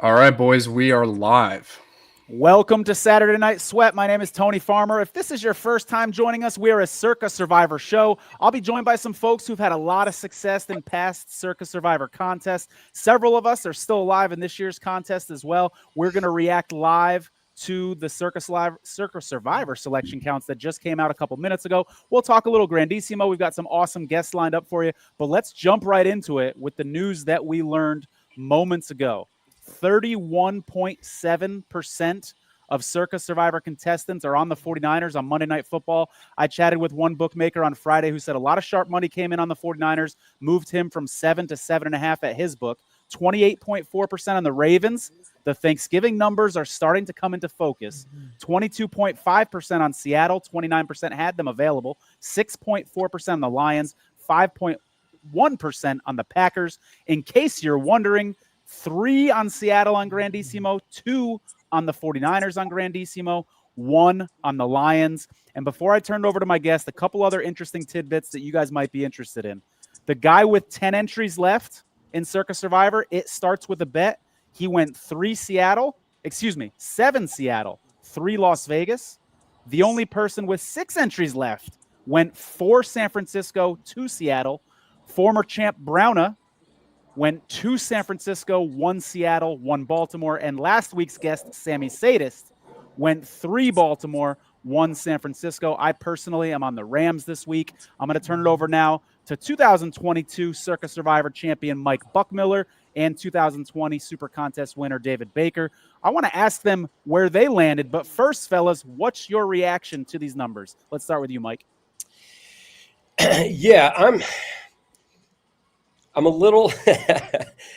All right, boys, we are live. Welcome to Saturday Night Sweat. My name is Tony Farmer. If this is your first time joining us, we are a Circa Survivor show. I'll be joined by some folks who've had a lot of success in past Circa Survivor contests. Several of us are still alive in this year's contest as well. We're going to react live to the Circa Survivor selection counts that just came out a couple minutes ago. We'll talk a little Grandissimo. We've got some awesome guests lined up for you, but let's jump right into it with the news that we learned moments ago. 31.7% of Circa Survivor contestants are on the 49ers on Monday Night Football. I chatted with one bookmaker on Friday who said a lot of sharp money came in on the 49ers, moved him from 7 to 7.5 at his book. 28.4% on the Ravens. The Thanksgiving numbers are starting to come into focus. 22.5% on Seattle. 29% had them available. 6.4% on the Lions. 5.1% on the Packers. In case you're wondering, 3 on Seattle on Grandissimo, 2 on the 49ers on Grandissimo, 1 on the Lions. And before I turn it over to my guest, a couple other interesting tidbits that you guys might be interested in. The guy with 10 entries left in Circa Survivor, it starts with a bet. He went 7 Seattle, 3 Las Vegas. The only person with 6 entries left went 4 San Francisco, 2 Seattle. Former champ Browna went 2 San Francisco, 1 Seattle, 1 Baltimore. And last week's guest, Sammy Sadist, went 3 Baltimore, 1 San Francisco. I personally am on the Rams this week. I'm going to turn it over now to 2022 Circa Survivor champion Mike Buckmiller and 2020 Super Contest winner David Baker. I want to ask them where they landed. But first, fellas, what's your reaction to these numbers? Let's start with you, Mike. Yeah, I'm a little,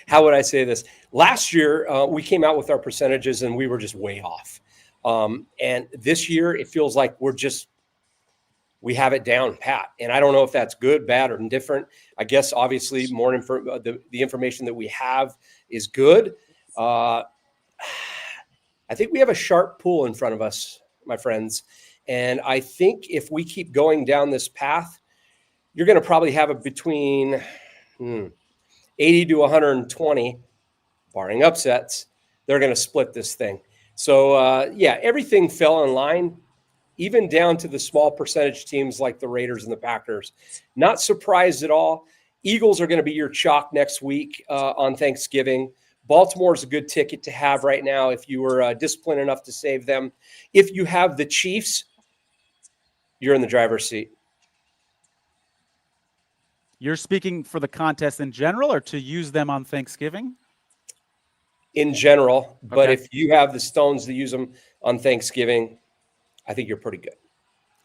how would I say this? Last year, we came out with our percentages and we were just way off. And this year, it feels like we have it down pat. And I don't know if that's good, bad, or indifferent. I guess, obviously, the information that we have is good. I think we have a sharp pool in front of us, my friends. And I think if we keep going down this path, you're going to probably have it between 80 to 120, barring upsets. They're going to split this thing. So, everything fell in line, even down to the small percentage teams like the Raiders and the Packers. Not surprised at all. Eagles are going to be your chalk next week on Thanksgiving. Baltimore is a good ticket to have right now if you were disciplined enough to save them. If you have the Chiefs, you're in the driver's seat. You're speaking for the contest in general or to use them on Thanksgiving? In general, but Okay. if you have the stones to use them on Thanksgiving, I think you're pretty good.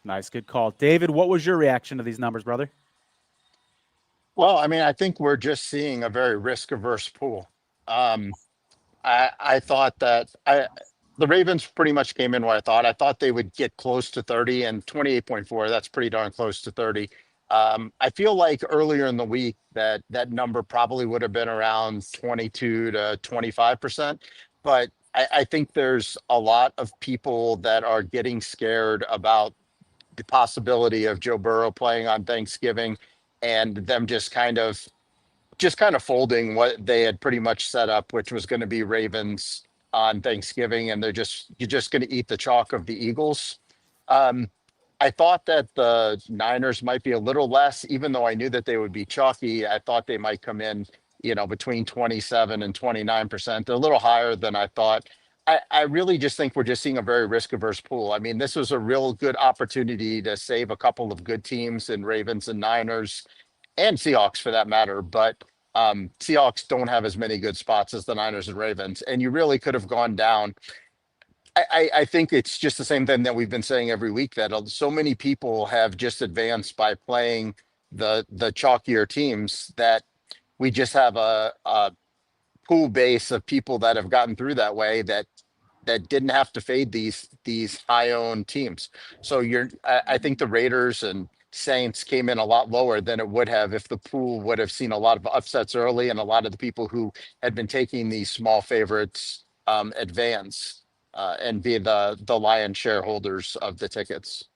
Nice, good call. David, what was your reaction to these numbers, brother? Well, I mean, I think we're just seeing a very risk-averse pool. I thought that the Ravens pretty much came in where I thought. I thought they would get close to 30, and 28.4, that's pretty darn close to 30. I feel like earlier in the week that number probably would have been around 22 to 25%. But I think there's a lot of people that are getting scared about the possibility of Joe Burrow playing on Thanksgiving and them just kind of folding what they had pretty much set up, which was going to be Ravens on Thanksgiving, and you're just going to eat the chalk of the Eagles. I thought that the Niners might be a little less, even though I knew that they would be chalky. I thought they might come in, between 27 and 29%, a little higher than I thought. I really just think we're just seeing a very risk-averse pool. I mean, this was a real good opportunity to save a couple of good teams in Ravens and Niners and Seahawks for that matter. But Seahawks don't have as many good spots as the Niners and Ravens, and you really could have gone down. I think it's just the same thing that we've been saying every week, that so many people have just advanced by playing the chalkier teams, that we just have a pool base of people that have gotten through that way that didn't have to fade these high owned teams. So I think the Raiders and Saints came in a lot lower than it would have if the pool would have seen a lot of upsets early, and a lot of the people who had been taking these small favorites advance and be the lion shareholders of the tickets.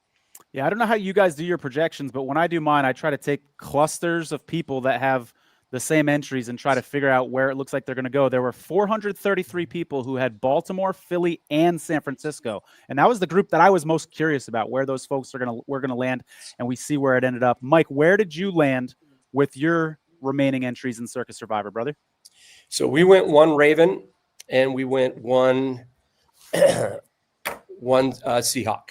Yeah, I don't know how you guys do your projections, but when I do mine, I try to take clusters of people that have the same entries and try to figure out where it looks like they're going to go, there were 433 people who had Baltimore, Philly, and San Francisco, and that was the group that I was most curious about, where those folks were going to land, and we see where it ended up. Mike, where did you land with your remaining entries in Circa Survivor, brother? So we went one Raven, and we went one Seahawk.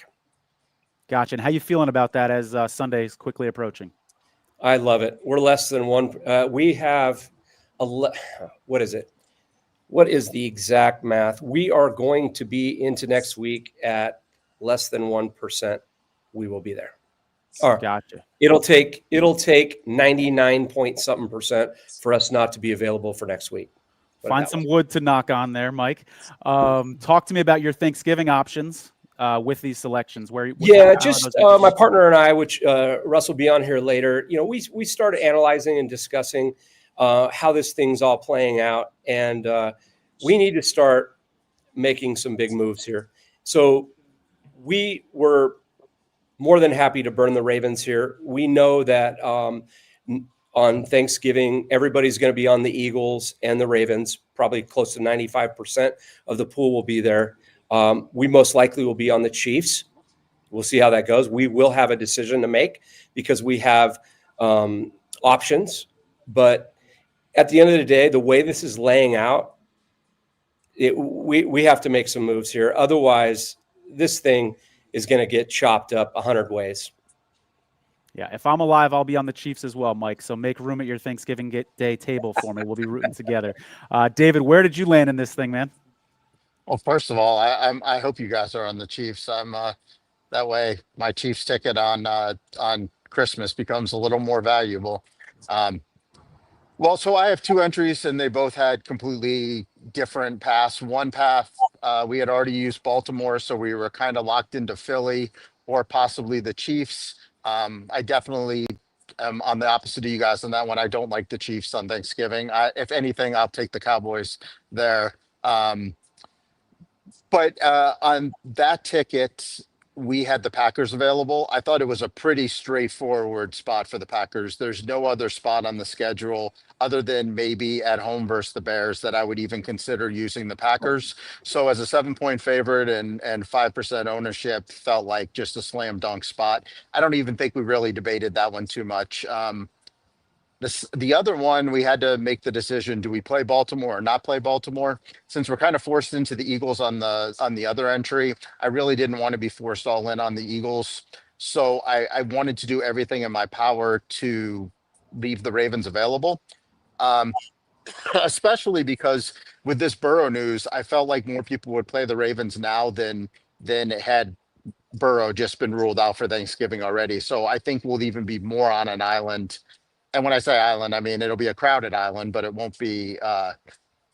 Gotcha. And how you feeling about that as Sunday is quickly approaching? I love it. We're less than one. We have what is it? What is the exact math? We are going to be into next week at less than 1%. We will be there. All right. Gotcha. It'll take 99 point something percent for us not to be available for next week. Find some wood to knock on there, Mike. Talk to me about your Thanksgiving options with these selections. My partner and I, which Russ will be on here later, we started analyzing and discussing how this thing's all playing out, and we need to start making some big moves here. So we were more than happy to burn the Ravens here. We know that on Thanksgiving, everybody's going to be on the Eagles and the Ravens. Probably close to 95% of the pool will be there. We most likely will be on the Chiefs. We'll see how that goes. We will have a decision to make because we have options. But at the end of the day, the way this is laying out, we have to make some moves here. Otherwise, this thing is going to get chopped up 100 ways. Yeah, if I'm alive, I'll be on the Chiefs as well, Mike. So make room at your Thanksgiving Day table for me. We'll be rooting together. David, where did you land in this thing, man? Well, first of all, I hope you guys are on the Chiefs. That way my Chiefs ticket on Christmas becomes a little more valuable. So I have two entries, and they both had completely different paths. One path, we had already used Baltimore, so we were kind of locked into Philly or possibly the Chiefs. I definitely am on the opposite of you guys on that one. I don't like the Chiefs on Thanksgiving. If anything, I'll take the Cowboys there. But on that ticket, we had the Packers available. I thought it was a pretty straightforward spot for the Packers. There's no other spot on the schedule other than maybe at home versus the Bears that I would even consider using the Packers. So as a 7-point favorite and 5% ownership, felt like just a slam dunk spot. I don't even think we really debated that one too much. The other one, we had to make the decision: do we play Baltimore or not play Baltimore? Since we're kind of forced into the Eagles on the other entry, I really didn't want to be forced all in on the Eagles. So I wanted to do everything in my power to leave the Ravens available. Especially because with this Burrow news, I felt like more people would play the Ravens now than had Burrow just been ruled out for Thanksgiving already. So I think we'll even be more on an island. And when I say island, I mean it'll be a crowded island, but it won't be.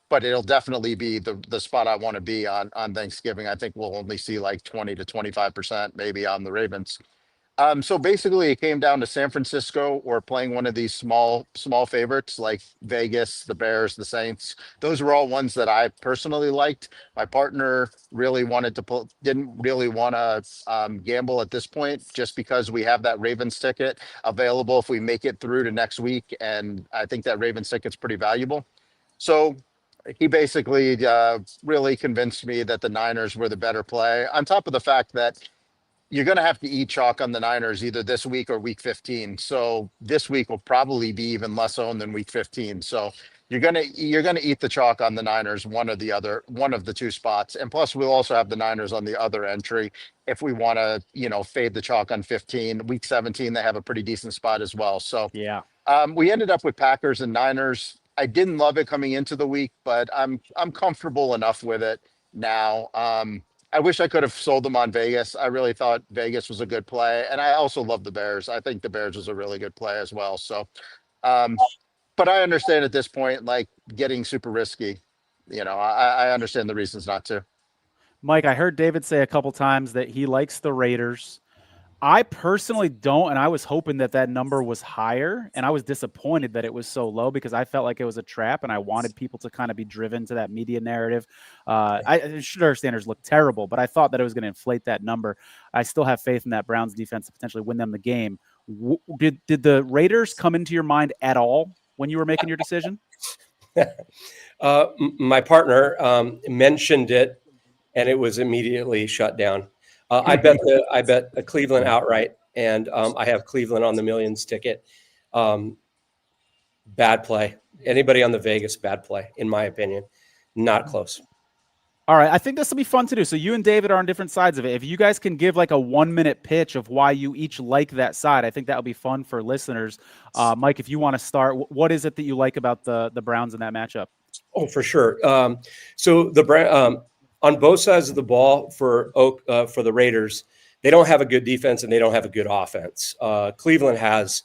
But it'll definitely be the spot I want to be on Thanksgiving. I think we'll only see like 20 to 25% maybe on the Ravens. So basically, it came down to San Francisco or playing one of these small favorites like Vegas, the Bears, the Saints. Those were all ones that I personally liked. My partner really wanted to didn't really want to gamble at this point, just because we have that Ravens ticket available if we make it through to next week, and I think that Ravens ticket's pretty valuable. So he basically really convinced me that the Niners were the better play. On top of the fact that you're going to have to eat chalk on the Niners either this week or week 15. So this week will probably be even less owned than week 15. So you're going to eat the chalk on the Niners, one of the two spots. And plus we'll also have the Niners on the other entry if we want to, fade the chalk on 15. Week 17, they have a pretty decent spot as well. So yeah, we ended up with Packers and Niners. I didn't love it coming into the week, but I'm comfortable enough with it now. I wish I could have sold them on Vegas. I really thought Vegas was a good play. And I also love the Bears. I think the Bears was a really good play as well. So, but I understand at this point, like getting super risky, I understand the reasons not to. Mike, I heard David say a couple times that he likes the Raiders. I personally don't, and I was hoping that number was higher, and I was disappointed that it was so low because I felt like it was a trap, and I wanted people to kind of be driven to that media narrative. Our standards look terrible, but I thought that it was going to inflate that number. I still have faith in that Browns defense to potentially win them the game. Did the Raiders come into your mind at all when you were making your decision? My partner mentioned it, and it was immediately shut down. I bet a Cleveland outright, and I have Cleveland on the millions ticket. Bad play. Anybody on the Vegas, bad play, in my opinion. Not close. All right, I think this will be fun to do. So you and David are on different sides of it. If you guys can give like a 1-minute pitch of why you each like that side, I think that will be fun for listeners. Mike, if you want to start, what is it that you like about the Browns in that matchup? Oh, for sure. So on both sides of the ball for the Raiders, they don't have a good defense and they don't have a good offense. Cleveland has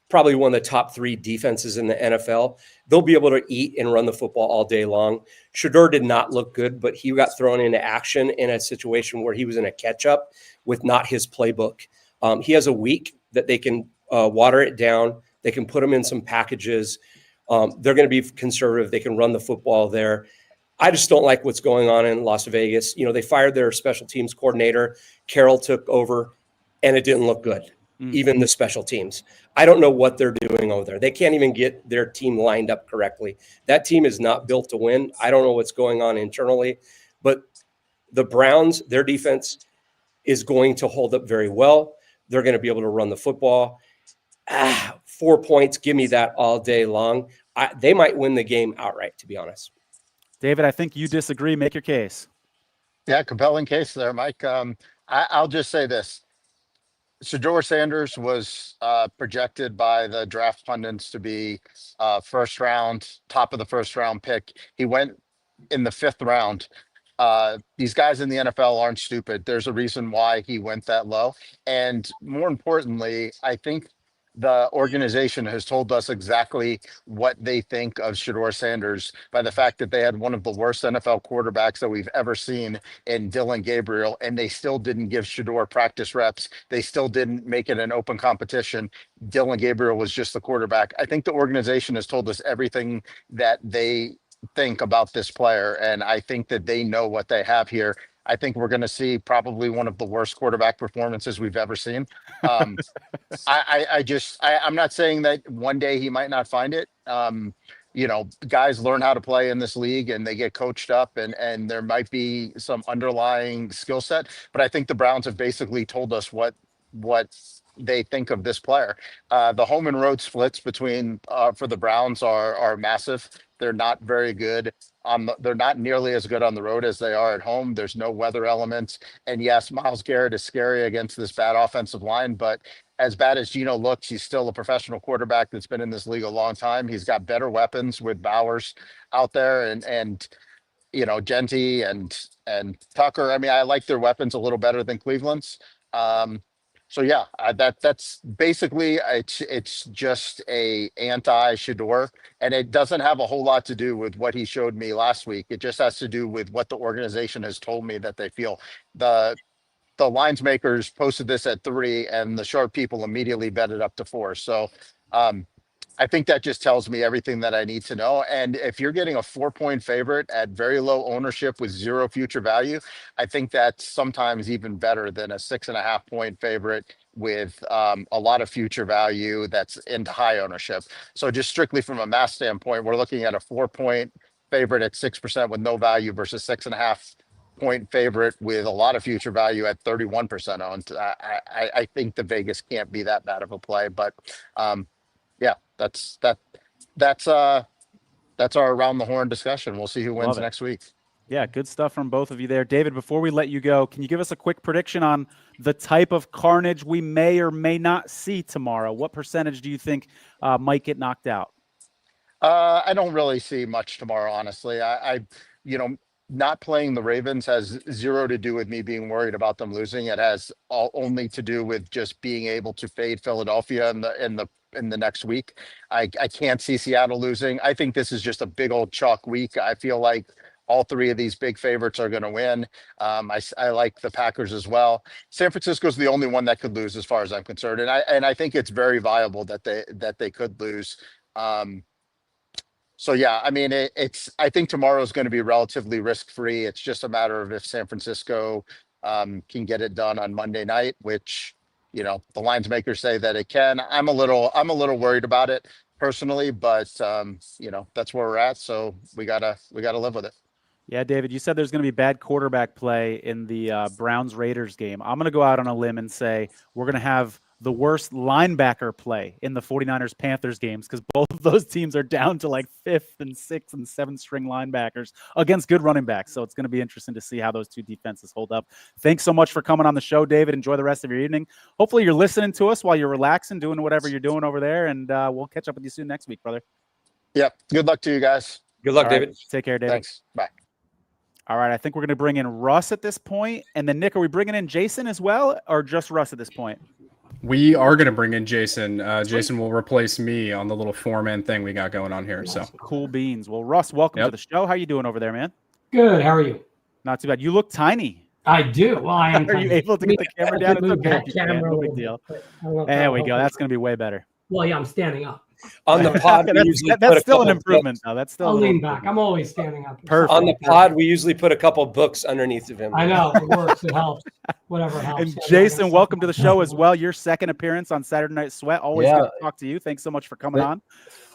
probably one of the top 3 defenses in the NFL. They'll be able to eat and run the football all day long. Shedeur did not look good, but he got thrown into action in a situation where he was in a catch-up with not his playbook. He has a week that they can water it down. They can put him in some packages. They're going to be conservative. They can run the football there. I just don't like what's going on in Las Vegas. You know, they fired their special teams coordinator. Carroll took over, and it didn't look good. Even the special teams. I don't know what they're doing over there. They can't even get their team lined up correctly. That team is not built to win. I don't know what's going on internally, but the Browns, their defense is going to hold up very well. They're going to be able to run the football. 4 points, give me that all day long. They might win the game outright, to be honest. David, I think you disagree. Make your case. Yeah, compelling case there, Mike. I'll just say this. Shedeur Sanders was projected by the draft pundits to be first round, top of the first round pick. He went in the 5th round. These guys in the NFL aren't stupid. There's a reason why he went that low. And more importantly, I think the organization has told us exactly what they think of Shedeur Sanders by the fact that they had one of the worst NFL quarterbacks that we've ever seen in Dillon Gabriel, and they still didn't give Shedeur practice reps. They still didn't make it an open competition. Dillon Gabriel was just the quarterback. I think the organization has told us everything that they think about this player, and I think that they know what they have here. I think we're going to see probably one of the worst quarterback performances we've ever seen. I'm not saying that one day he might not find it. You know, guys learn how to play in this league and they get coached up, and there might be some underlying skill set, but I think the Browns have basically told us what they think of this player. The home and road splits between for the Browns are massive. They're not very good they're not nearly as good on the road as they are at home. There's no weather elements. And yes, Myles Garrett is scary against this bad offensive line, but as bad as Geno looks, he's still a professional quarterback that's been in this league a long time. He's got better weapons with Bowers out there and you know, Genty and Tucker. I mean, I like their weapons a little better than Cleveland's. So yeah, that's basically it's just a anti-Shedeur, and it doesn't have a whole lot to do with what he showed me last week. It just has to do with what the organization has told me that they feel. The lines makers posted this at 3, and the sharp people immediately bet it up to 4. So I think that just tells me everything that I need to know. And if you're getting a 4-point favorite at very low ownership with 0 future value, I think that's sometimes even better than a 6.5-point favorite with a lot of future value that's into high ownership. So just strictly from a math standpoint, we're looking at a 4-point favorite at 6% with no value versus 6.5-point favorite with a lot of future value at 31% owned. I think the Vegas can't be that bad of a play, but yeah, that's our around the horn discussion. We'll see who wins next week. Yeah, good stuff from both of you there. David, before we let you go, can you give us a quick prediction on the type of carnage we may or may not see tomorrow? What percentage do you think might get knocked out? I don't really see much tomorrow, honestly. You know, not playing the Ravens has 0 to do with me being worried about them losing. It has only to do with just being able to fade Philadelphia in the next week. I can't see Seattle losing. I think this is just a big old chalk week. I feel like all 3 of these big favorites are going to win. I like the Packers as well. San Francisco's the only one that could lose as far as I'm concerned. And I think it's very viable that they could lose. So yeah, I mean, I think tomorrow is going to be relatively risk-free. It's just a matter of if San Francisco can get it done on Monday night, which, you know, the lines makers say that it can. I'm a little worried about it. personally, but that's where we're at. So we gotta live with it. Yeah, David, you said there's going to be bad quarterback play in the Browns-Raiders game. I'm going to go out on a limb and say we're going to have the worst linebacker play in the 49ers-Panthers games because both of those teams are down to like 5th and 6th and 7th string linebackers against good running backs. So it's going to be interesting to see how those two defenses hold up. Thanks so much for coming on the show, David. Enjoy the rest of your evening. Hopefully you're listening to us while you're relaxing, doing whatever you're doing over there, and we'll catch up with you soon next week, brother. Yep. Good luck to you guys. Good luck, All right. David. Take care, David. Thanks. Bye. All right, I think we're going to bring in Russ at this point. And then, Nick, are we bringing in Jason as well or just Russ at this point? We are going to bring in Jason. Jason will replace me on the little four-man thing we got going on here. So Cool beans. Well, Russ, welcome to the show. How you doing over there, man? Good. How are you? Not too bad. You look tiny. I do. Well, I am. Are you able to get the camera down? It's okay. That if you can. camera No a big little deal. bit, but I don't know if There that'll we go. help. That's going to be way better. Well, yeah, I'm standing up. On the pod, we usually that's put a still an couple improvement, books- though. That's still I'll a little lean back. improvement. I'm always standing up. Perfect. On the pod, we usually put a couple books underneath of him. I know. It works. It helps. Whatever helps. And I'm not Jason, gonna welcome to the stop. show as well. Your second appearance on Saturday Night Sweat. Always Yeah. good to talk to you. Thanks so much for coming on.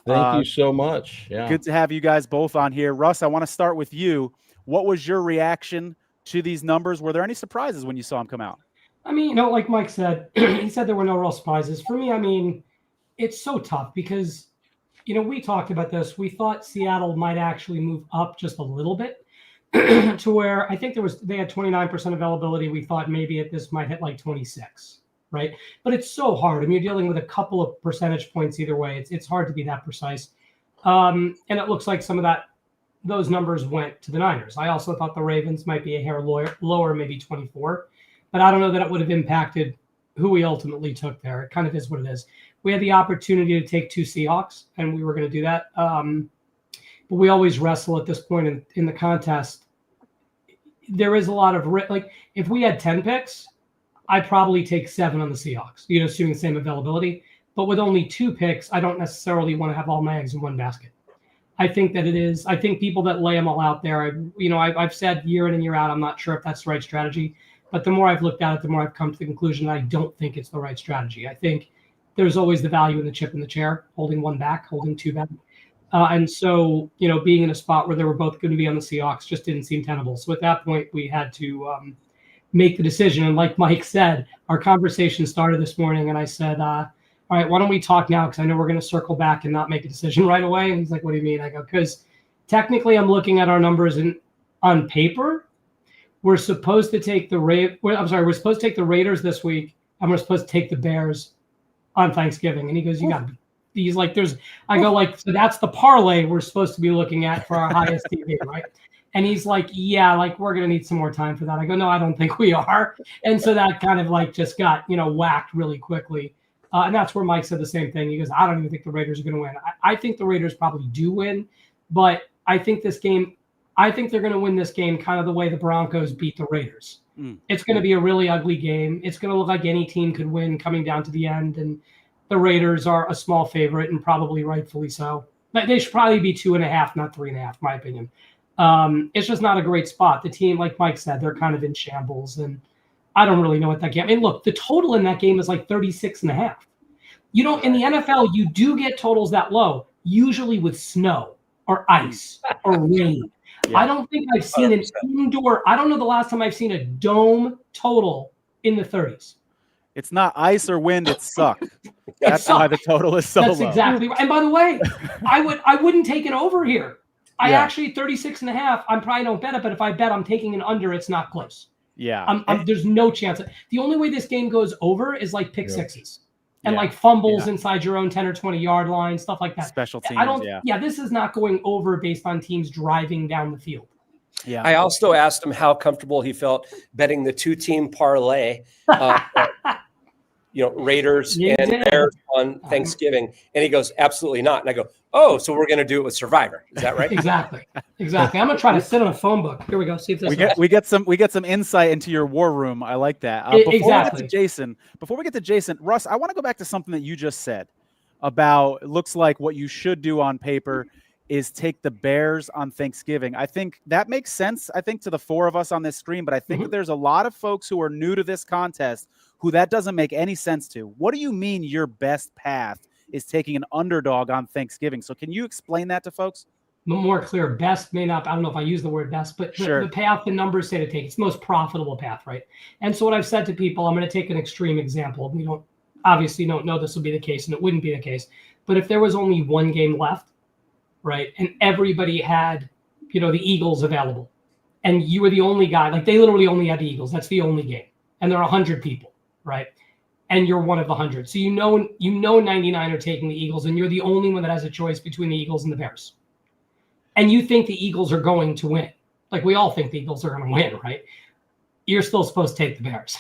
Thank you so much. Yeah. Good to have you guys both on here. Russ, I want to start with you. What was your reaction to these numbers? Were there any surprises when you saw them come out? I mean, like Mike said, he said there were no real surprises. For me, I mean, it's so tough because, we talked about this. We thought Seattle might actually move up just a little bit to where I think they had 29% availability. We thought maybe this might hit like 26, right? But it's so hard. I mean, you're dealing with a couple of percentage points either way. It's hard to be that precise. And it looks like some of those numbers went to the Niners. I also thought the Ravens might be a hair lower, maybe 24. But I don't know that it would have impacted who we ultimately took there. It kind of is what it is. We had the opportunity to take 2 Seahawks, and we were going to do that. But we always wrestle at this point in the contest. There is a lot of if we had 10 picks, I'd probably take 7 on the Seahawks, assuming the same availability. But with only 2 picks, I don't necessarily want to have all my eggs in one basket. I think that it is. I think people that lay them all out there, I've said year in and year out, I'm not sure if that's the right strategy. But the more I've looked at it, the more I've come to the conclusion that I don't think it's the right strategy. I think there's always the value in the chip in the chair, holding 1 back, holding 2 back. And so, being in a spot where they were both going to be on the Seahawks just didn't seem tenable. So at that point, we had to make the decision. And like Mike said, our conversation started this morning, and I said, all right, why don't we talk now? Because I know we're going to circle back and not make a decision right away. And he's like, what do you mean? I go, because technically I'm looking at our numbers on paper. We're supposed to take we're supposed to take the Raiders this week, and we're supposed to take the Bears on Thanksgiving. And he goes, he's like, I go like, so that's the parlay we're supposed to be looking at for our highest TV, right? And he's like, yeah, like we're going to need some more time for that. I go, no, I don't think we are. And so that kind of just got, whacked really quickly. And that's where Mike said the same thing. He goes, I don't even think the Raiders are going to win. I think the Raiders probably do win, but I think they're going to win this game kind of the way the Broncos beat the Raiders. It's going to be a really ugly game. It's going to look like any team could win coming down to the end. And the Raiders are a small favorite and probably rightfully so. But they should probably be 2.5, not 3.5, in my opinion. It's just not a great spot. The team, like Mike said, they're kind of in shambles. And I don't really know what that game. I mean, look, the total in that game is like 36.5. In the NFL, you do get totals that low, usually with snow or ice or rain. Yeah. I don't think I've seen an indoor. I don't know the last time I've seen a dome total in the 30s. It's not ice or wind. It's suck. That's why the total is so low. That's exactly right. And by the way, I wouldn't take it over here. I actually 36.5. I probably don't bet it, but if I bet I'm taking an under, it's not close. Yeah. There's no chance. The only way this game goes over is like pick sixes. And like fumbles inside your own 10 or 20 yard line, stuff like that. Special teams. This is not going over based on teams driving down the field. Yeah. I also asked him how comfortable he felt betting the 2-team parlay, Raiders and Bears on Thanksgiving. And he goes, absolutely not. And I go, oh, so we're going to do it with Survivor. Is that right? Exactly. I'm going to try to sit on a phone book. Here we go. See if this we get some insight into your war room. I like that. Before we get to Jason, Russ, I want to go back to something that you just said about it looks like what you should do on paper is take the Bears on Thanksgiving. I think that makes sense, to the 4 of us on this screen, but I think that there's a lot of folks who are new to this contest who that doesn't make any sense to. What do you mean your best path is taking an underdog on Thanksgiving. So can you explain that to folks? More clear, best may not, I don't know if I use the word best, but Sure. the path the numbers say to take, it's the most profitable path, right? And so what I've said to people, I'm going to take an extreme example. We obviously don't know this will be the case, and it wouldn't be the case. But if there was only one game left, right, and everybody had, the Eagles available, and you were the only guy, like they literally only had the Eagles, that's the only game, and there are 100 people, right? And you're one of the 100. So you know 99 are taking the Eagles, and you're the only one that has a choice between the Eagles and the Bears. And you think the Eagles are going to win. Like we all think the Eagles are going to win, right? You're still supposed to take the Bears,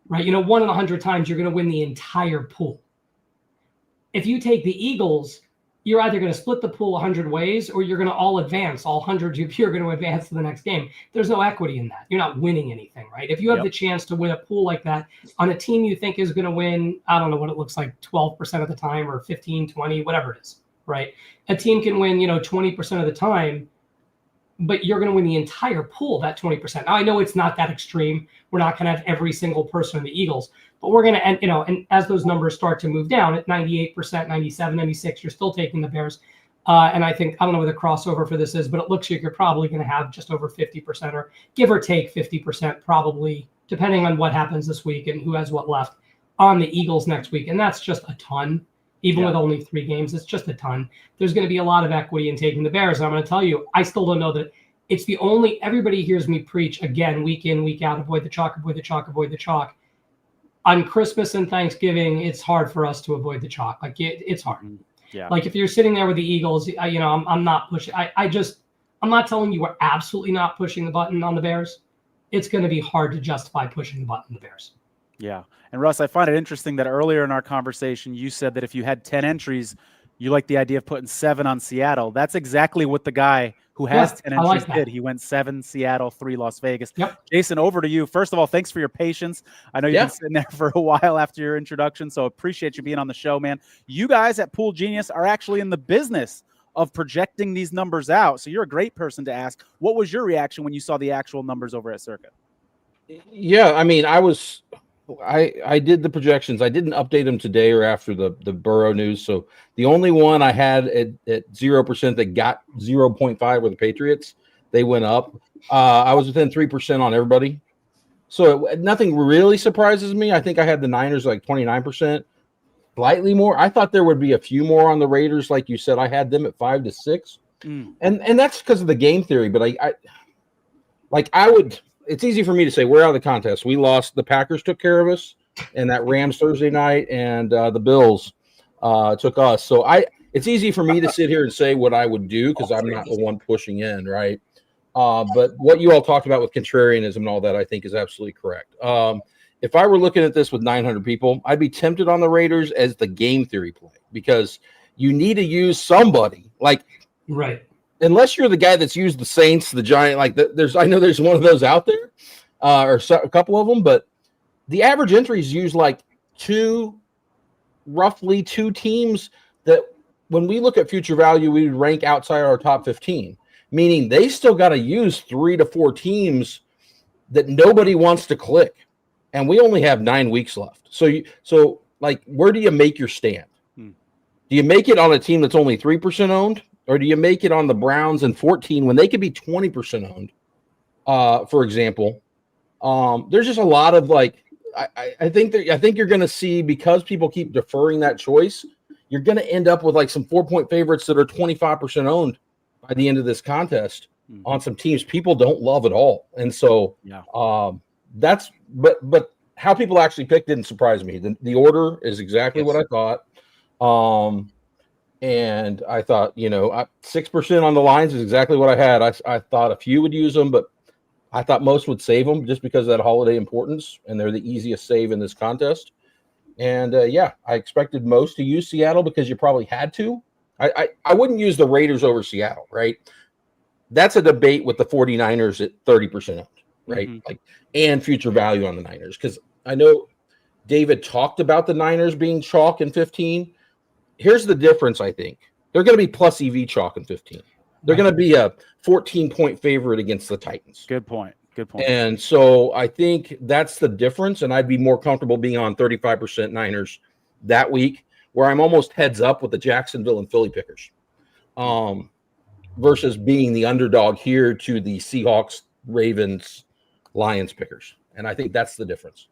right? 1 in 100 times you're going to win the entire pool. If you take the Eagles, you're either going to split the pool 100 ways or you're going to all advance. All 100 you're going to advance to the next game. There's no equity in that. You're not winning anything, right? If you have the chance to win a pool like that on a team you think is going to win, I don't know what it looks like, 12% of the time or 15, 20, whatever it is, right? A team can win, 20% of the time, but you're going to win the entire pool, that 20%. Now, I know it's not that extreme. We're not going to have every single person in the Eagles, but we're going to, and as those numbers start to move down at 98%, 97, 96, you're still taking the Bears. And I think, I don't know what the crossover for this is, but it looks like you're probably going to have just over 50% or give or take 50% probably, depending on what happens this week and who has what left on the Eagles next week. And that's just a ton. Even with only 3 games, it's just a ton. There's going to be a lot of equity in taking the Bears. And I'm going to tell you, I still don't know that it's the only, everybody hears me preach again, week in, week out, avoid the chalk, avoid the chalk, avoid the chalk. On Christmas and Thanksgiving, it's hard for us to avoid the chalk. Like it's hard. Yeah. Like if you're sitting there with the Eagles, I'm not pushing. I'm not telling you we're absolutely not pushing the button on the Bears. It's going to be hard to justify pushing the button on the Bears. Yeah. And Russ, I find it interesting that earlier in our conversation, you said that if you had 10 entries, you like the idea of putting 7 on Seattle. That's exactly what the guy who has 10 entries did. He went 7 Seattle, 3 Las Vegas. Yep. Jason, over to you. First of all, thanks for your patience. I know you've been sitting there for a while after your introduction, so appreciate you being on the show, man. You guys at Pool Genius are actually in the business of projecting these numbers out. So you're a great person to ask. What was your reaction when you saw the actual numbers over at Circa? Yeah, I mean, I did the projections. I didn't update them today or after the Burrow news. So the only one I had at 0% that got 0.5 were the Patriots. They went up. I was within 3% on everybody. So nothing really surprises me. I think I had the Niners like 29%, slightly more. I thought there would be a few more on the Raiders. Like you said, I had them at 5 to 6. And that's because of the game theory. But I would. It's easy for me to say we're out of the contest. We lost. The Packers took care of us, and that Rams Thursday night, and the Bills took us. So it's easy for me to sit here and say what I would do because I'm not the one pushing in, right? But what you all talked about with contrarianism and all that, I think is absolutely correct. If I were looking at this with 900 people, I'd be tempted on the Raiders as the game theory play because you need to use somebody right. Unless you're the guy that's used the Saints, the Giant, I know there's one of those out there, or a couple of them, but the average entries use roughly two teams that when we look at future value, we would rank outside our top 15, meaning they still got to use 3 to 4 teams that nobody wants to click. And we only have 9 weeks left. So where do you make your stand? Do you make it on a team that's only 3% owned? Or do you make it on the Browns and 14 when they could be 20% owned? For example, there's just a lot of I think you're going to see because people keep deferring that choice, you're going to end up with some 4-point favorites that are 25% owned by the end of this contest on some teams people don't love at all. And so that's but how people actually picked didn't surprise me. The order is exactly what I thought. And I thought, 6% on the lines is exactly what I had. I thought a few would use them, but I thought most would save them just because of that holiday importance, and they're the easiest save in this contest. And, I expected most to use Seattle because you probably had to. I wouldn't use the Raiders over Seattle, right? That's a debate with the 49ers at 30% owned, right? And future value on the Niners because I know David talked about the Niners being chalk in 15. Here's the difference, I think. They're going to be plus EV chalk in 15. They're going to be a 14-point favorite against the Titans. Good point. And so I think that's the difference, and I'd be more comfortable being on 35% Niners that week where I'm almost heads up with the Jacksonville and Philly pickers, versus being the underdog here to the Seahawks, Ravens, Lions pickers. And I think that's the difference.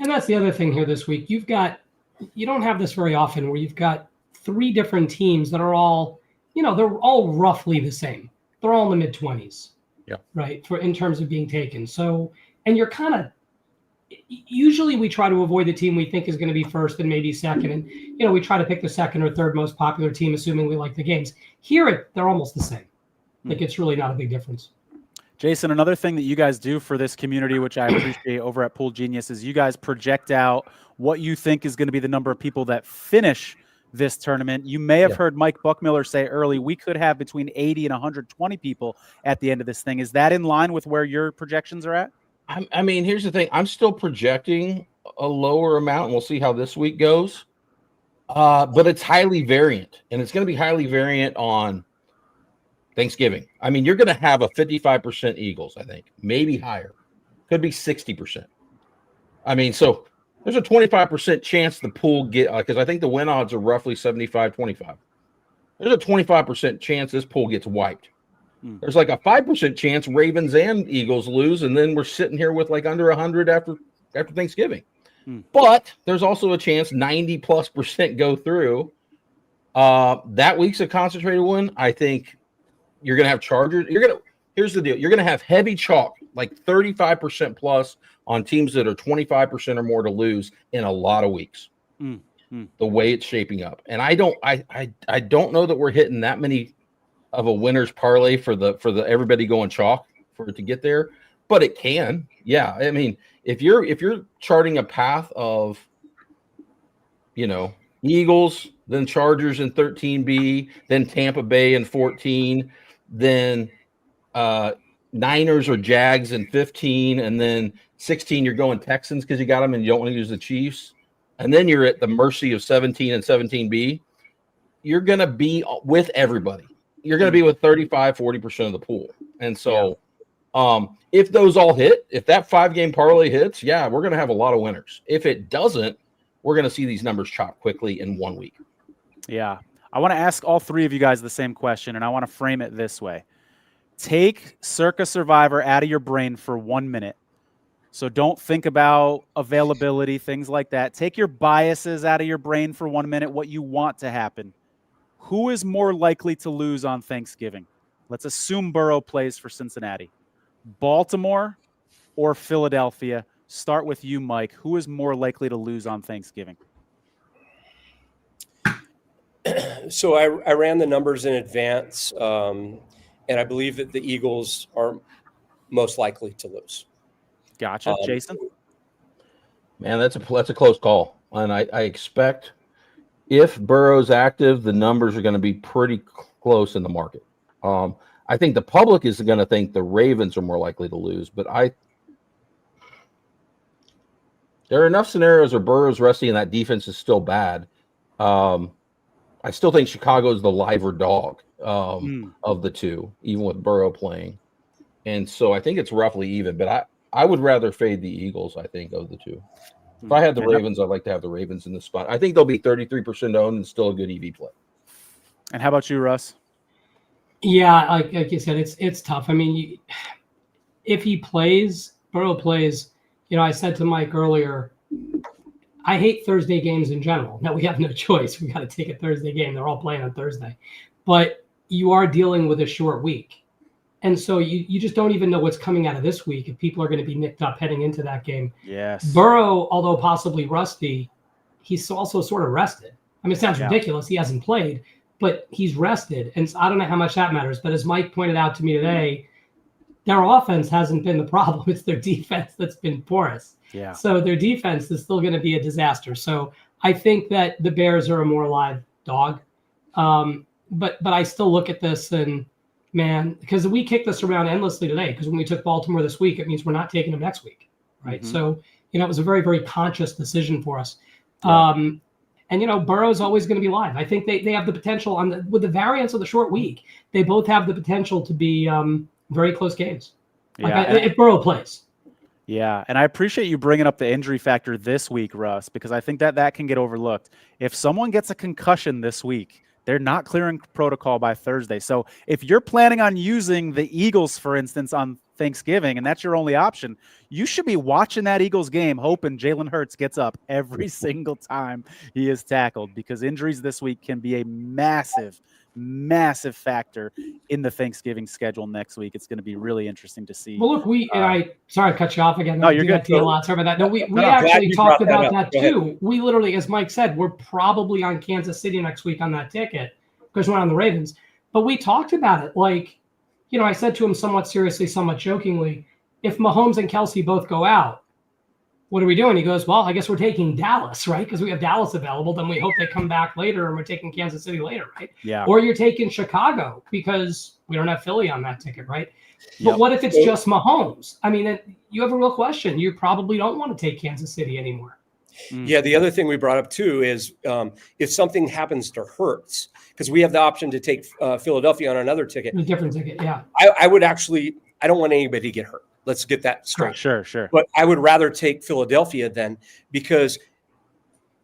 And that's the other thing here this week. You don't have this very often where you've got three different teams that are all, they're all roughly the same. They're all in the mid-20s. Yeah. Right. In terms of being taken. So, and you're kind of, usually we try to avoid the team we think is going to be first and maybe second. And, we try to pick the second or third most popular team, assuming we like the games. Here, they're almost the same. Like, it's really not a big difference. Jason, another thing that you guys do for this community, which I appreciate over at Pool Genius, is you guys project out what you think is going to be the number of people that finish this tournament. You may have heard Mike Buckmiller say early, we could have between 80 and 120 people at the end of this thing. Is that in line with where your projections are at? I mean, here's the thing. I'm still projecting a lower amount, and we'll see how this week goes. But it's highly variant, and it's going to be highly variant on Thanksgiving. I mean, you're going to have a 55% Eagles, I think, maybe higher. Could be 60%. I mean, so there's a 25% chance the pool because I think the win odds are roughly 75-25. There's a 25% chance this pool gets wiped. There's like a 5% chance Ravens and Eagles lose, and then we're sitting here with like under 100 after Thanksgiving. But there's also a chance 90+% go through. That week's a concentrated one. I think you're going to have Chargers. Here's the deal. You're going to have heavy chalk, like 35% plus on teams that are 25% or more to lose in a lot of weeks. The way it's shaping up. And I don't know that we're hitting that many of a winner's parlay for the everybody going chalk for it to get there, but it can. Yeah. I mean, if you're charting a path of, Eagles, then Chargers in 13B, then Tampa Bay in 14, then Niners or Jags in 15, and then 16 you're going Texans because you got them and you don't want to use the Chiefs, and then you're at the mercy of 17 and 17B. You're going to be with everybody. You're going to be with 35-40% of the pool. And so if those all hit, if that 5-game parlay hits, we're going to have a lot of winners. If it doesn't, we're going to see these numbers chop quickly in 1 week. Yeah. I want to ask all three of you guys the same question, and I want to frame it this way. Take Circa Survivor out of your brain for 1 minute. So don't think about availability, things like that. Take your biases out of your brain for 1 minute, what you want to happen. Who is more likely to lose on Thanksgiving? Let's assume Burrow plays for Cincinnati. Baltimore or Philadelphia? Start with you, Mike. Who is more likely to lose on Thanksgiving? So I ran the numbers in advance, and I believe that the Eagles are most likely to lose. Gotcha. Jason? Man, that's a close call. And I expect if Burrow's active, the numbers are going to be pretty close in the market. I think the public is going to think the Ravens are more likely to lose, but there are enough scenarios where Burrow's resting and that defense is still bad. I still think Chicago is the liver dog of the two, even with Burrow playing. And so I think it's roughly even, but I would rather fade the Eagles, I think, of the two. If I had the Ravens, I'd like to have the Ravens in the spot. I think they'll be 33% owned and still a good EV play. And how about you, Russ? Yeah, like you said, it's tough. I mean, if Burrow plays, I said to Mike earlier, I hate Thursday games in general. Now, we have no choice. We got to take a Thursday game. They're all playing on Thursday. But you are dealing with a short week. And so you just don't even know what's coming out of this week if people are going to be nicked up heading into that game. Yes. Burrow, although possibly rusty, he's also sort of rested. I mean, it sounds ridiculous. He hasn't played, but he's rested. And so I don't know how much that matters. But as Mike pointed out to me today, their offense hasn't been the problem. It's their defense that's been porous. Yeah. So their defense is still going to be a disaster. So I think that the Bears are a more live dog. But I still look at this and, man, because we kicked this around endlessly today, because when we took Baltimore this week, it means we're not taking them next week, right? Mm-hmm. So, it was a very, very conscious decision for us. Yeah. And, Burrow's always going to be live. I think they have the potential with the variance of the short week, they both have the potential to be very close games. If Burrow plays. Yeah, and I appreciate you bringing up the injury factor this week, Russ, because I think that can get overlooked. If someone gets a concussion this week, they're not clearing protocol by Thursday. So if you're planning on using the Eagles, for instance, on Thanksgiving, and that's your only option, you should be watching that Eagles game, hoping Jalen Hurts gets up every single time he is tackled, because injuries this week can be a massive factor in the Thanksgiving schedule next week. It's going to be really interesting to see. Well, look, sorry, I cut you off again. No, you're good. A lot. Sorry about that. No, we No, actually you talked brought that about up. that Go ahead. too. We literally, as Mike said, we're probably on Kansas City next week on that ticket because we're on the Ravens. But we talked about it. Like, I said to him somewhat seriously, somewhat jokingly, if Mahomes and Kelsey both go out, what are we doing? He goes, well, I guess we're taking Dallas, right? Because we have Dallas available. Then we hope they come back later, and we're taking Kansas City later, right? Yeah. Or you're taking Chicago because we don't have Philly on that ticket, right? Yep. But what if it's just Mahomes? I mean, you have a real question. You probably don't want to take Kansas City anymore. Yeah, the other thing we brought up too is if something happens to Hurts, because we have the option to take Philadelphia on another ticket. A different ticket, yeah. I would actually, I don't want anybody to get hurt. Let's get that straight. Sure. But I would rather take Philadelphia then, because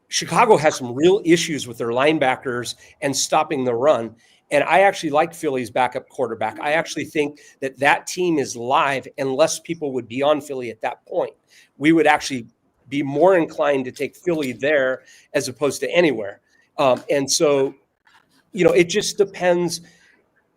Chicago has some real issues with their linebackers and stopping the run. And I actually like Philly's backup quarterback. I actually think that team is live, and less people would be on Philly at that point. We would actually be more inclined to take Philly there as opposed to anywhere. And so, it just depends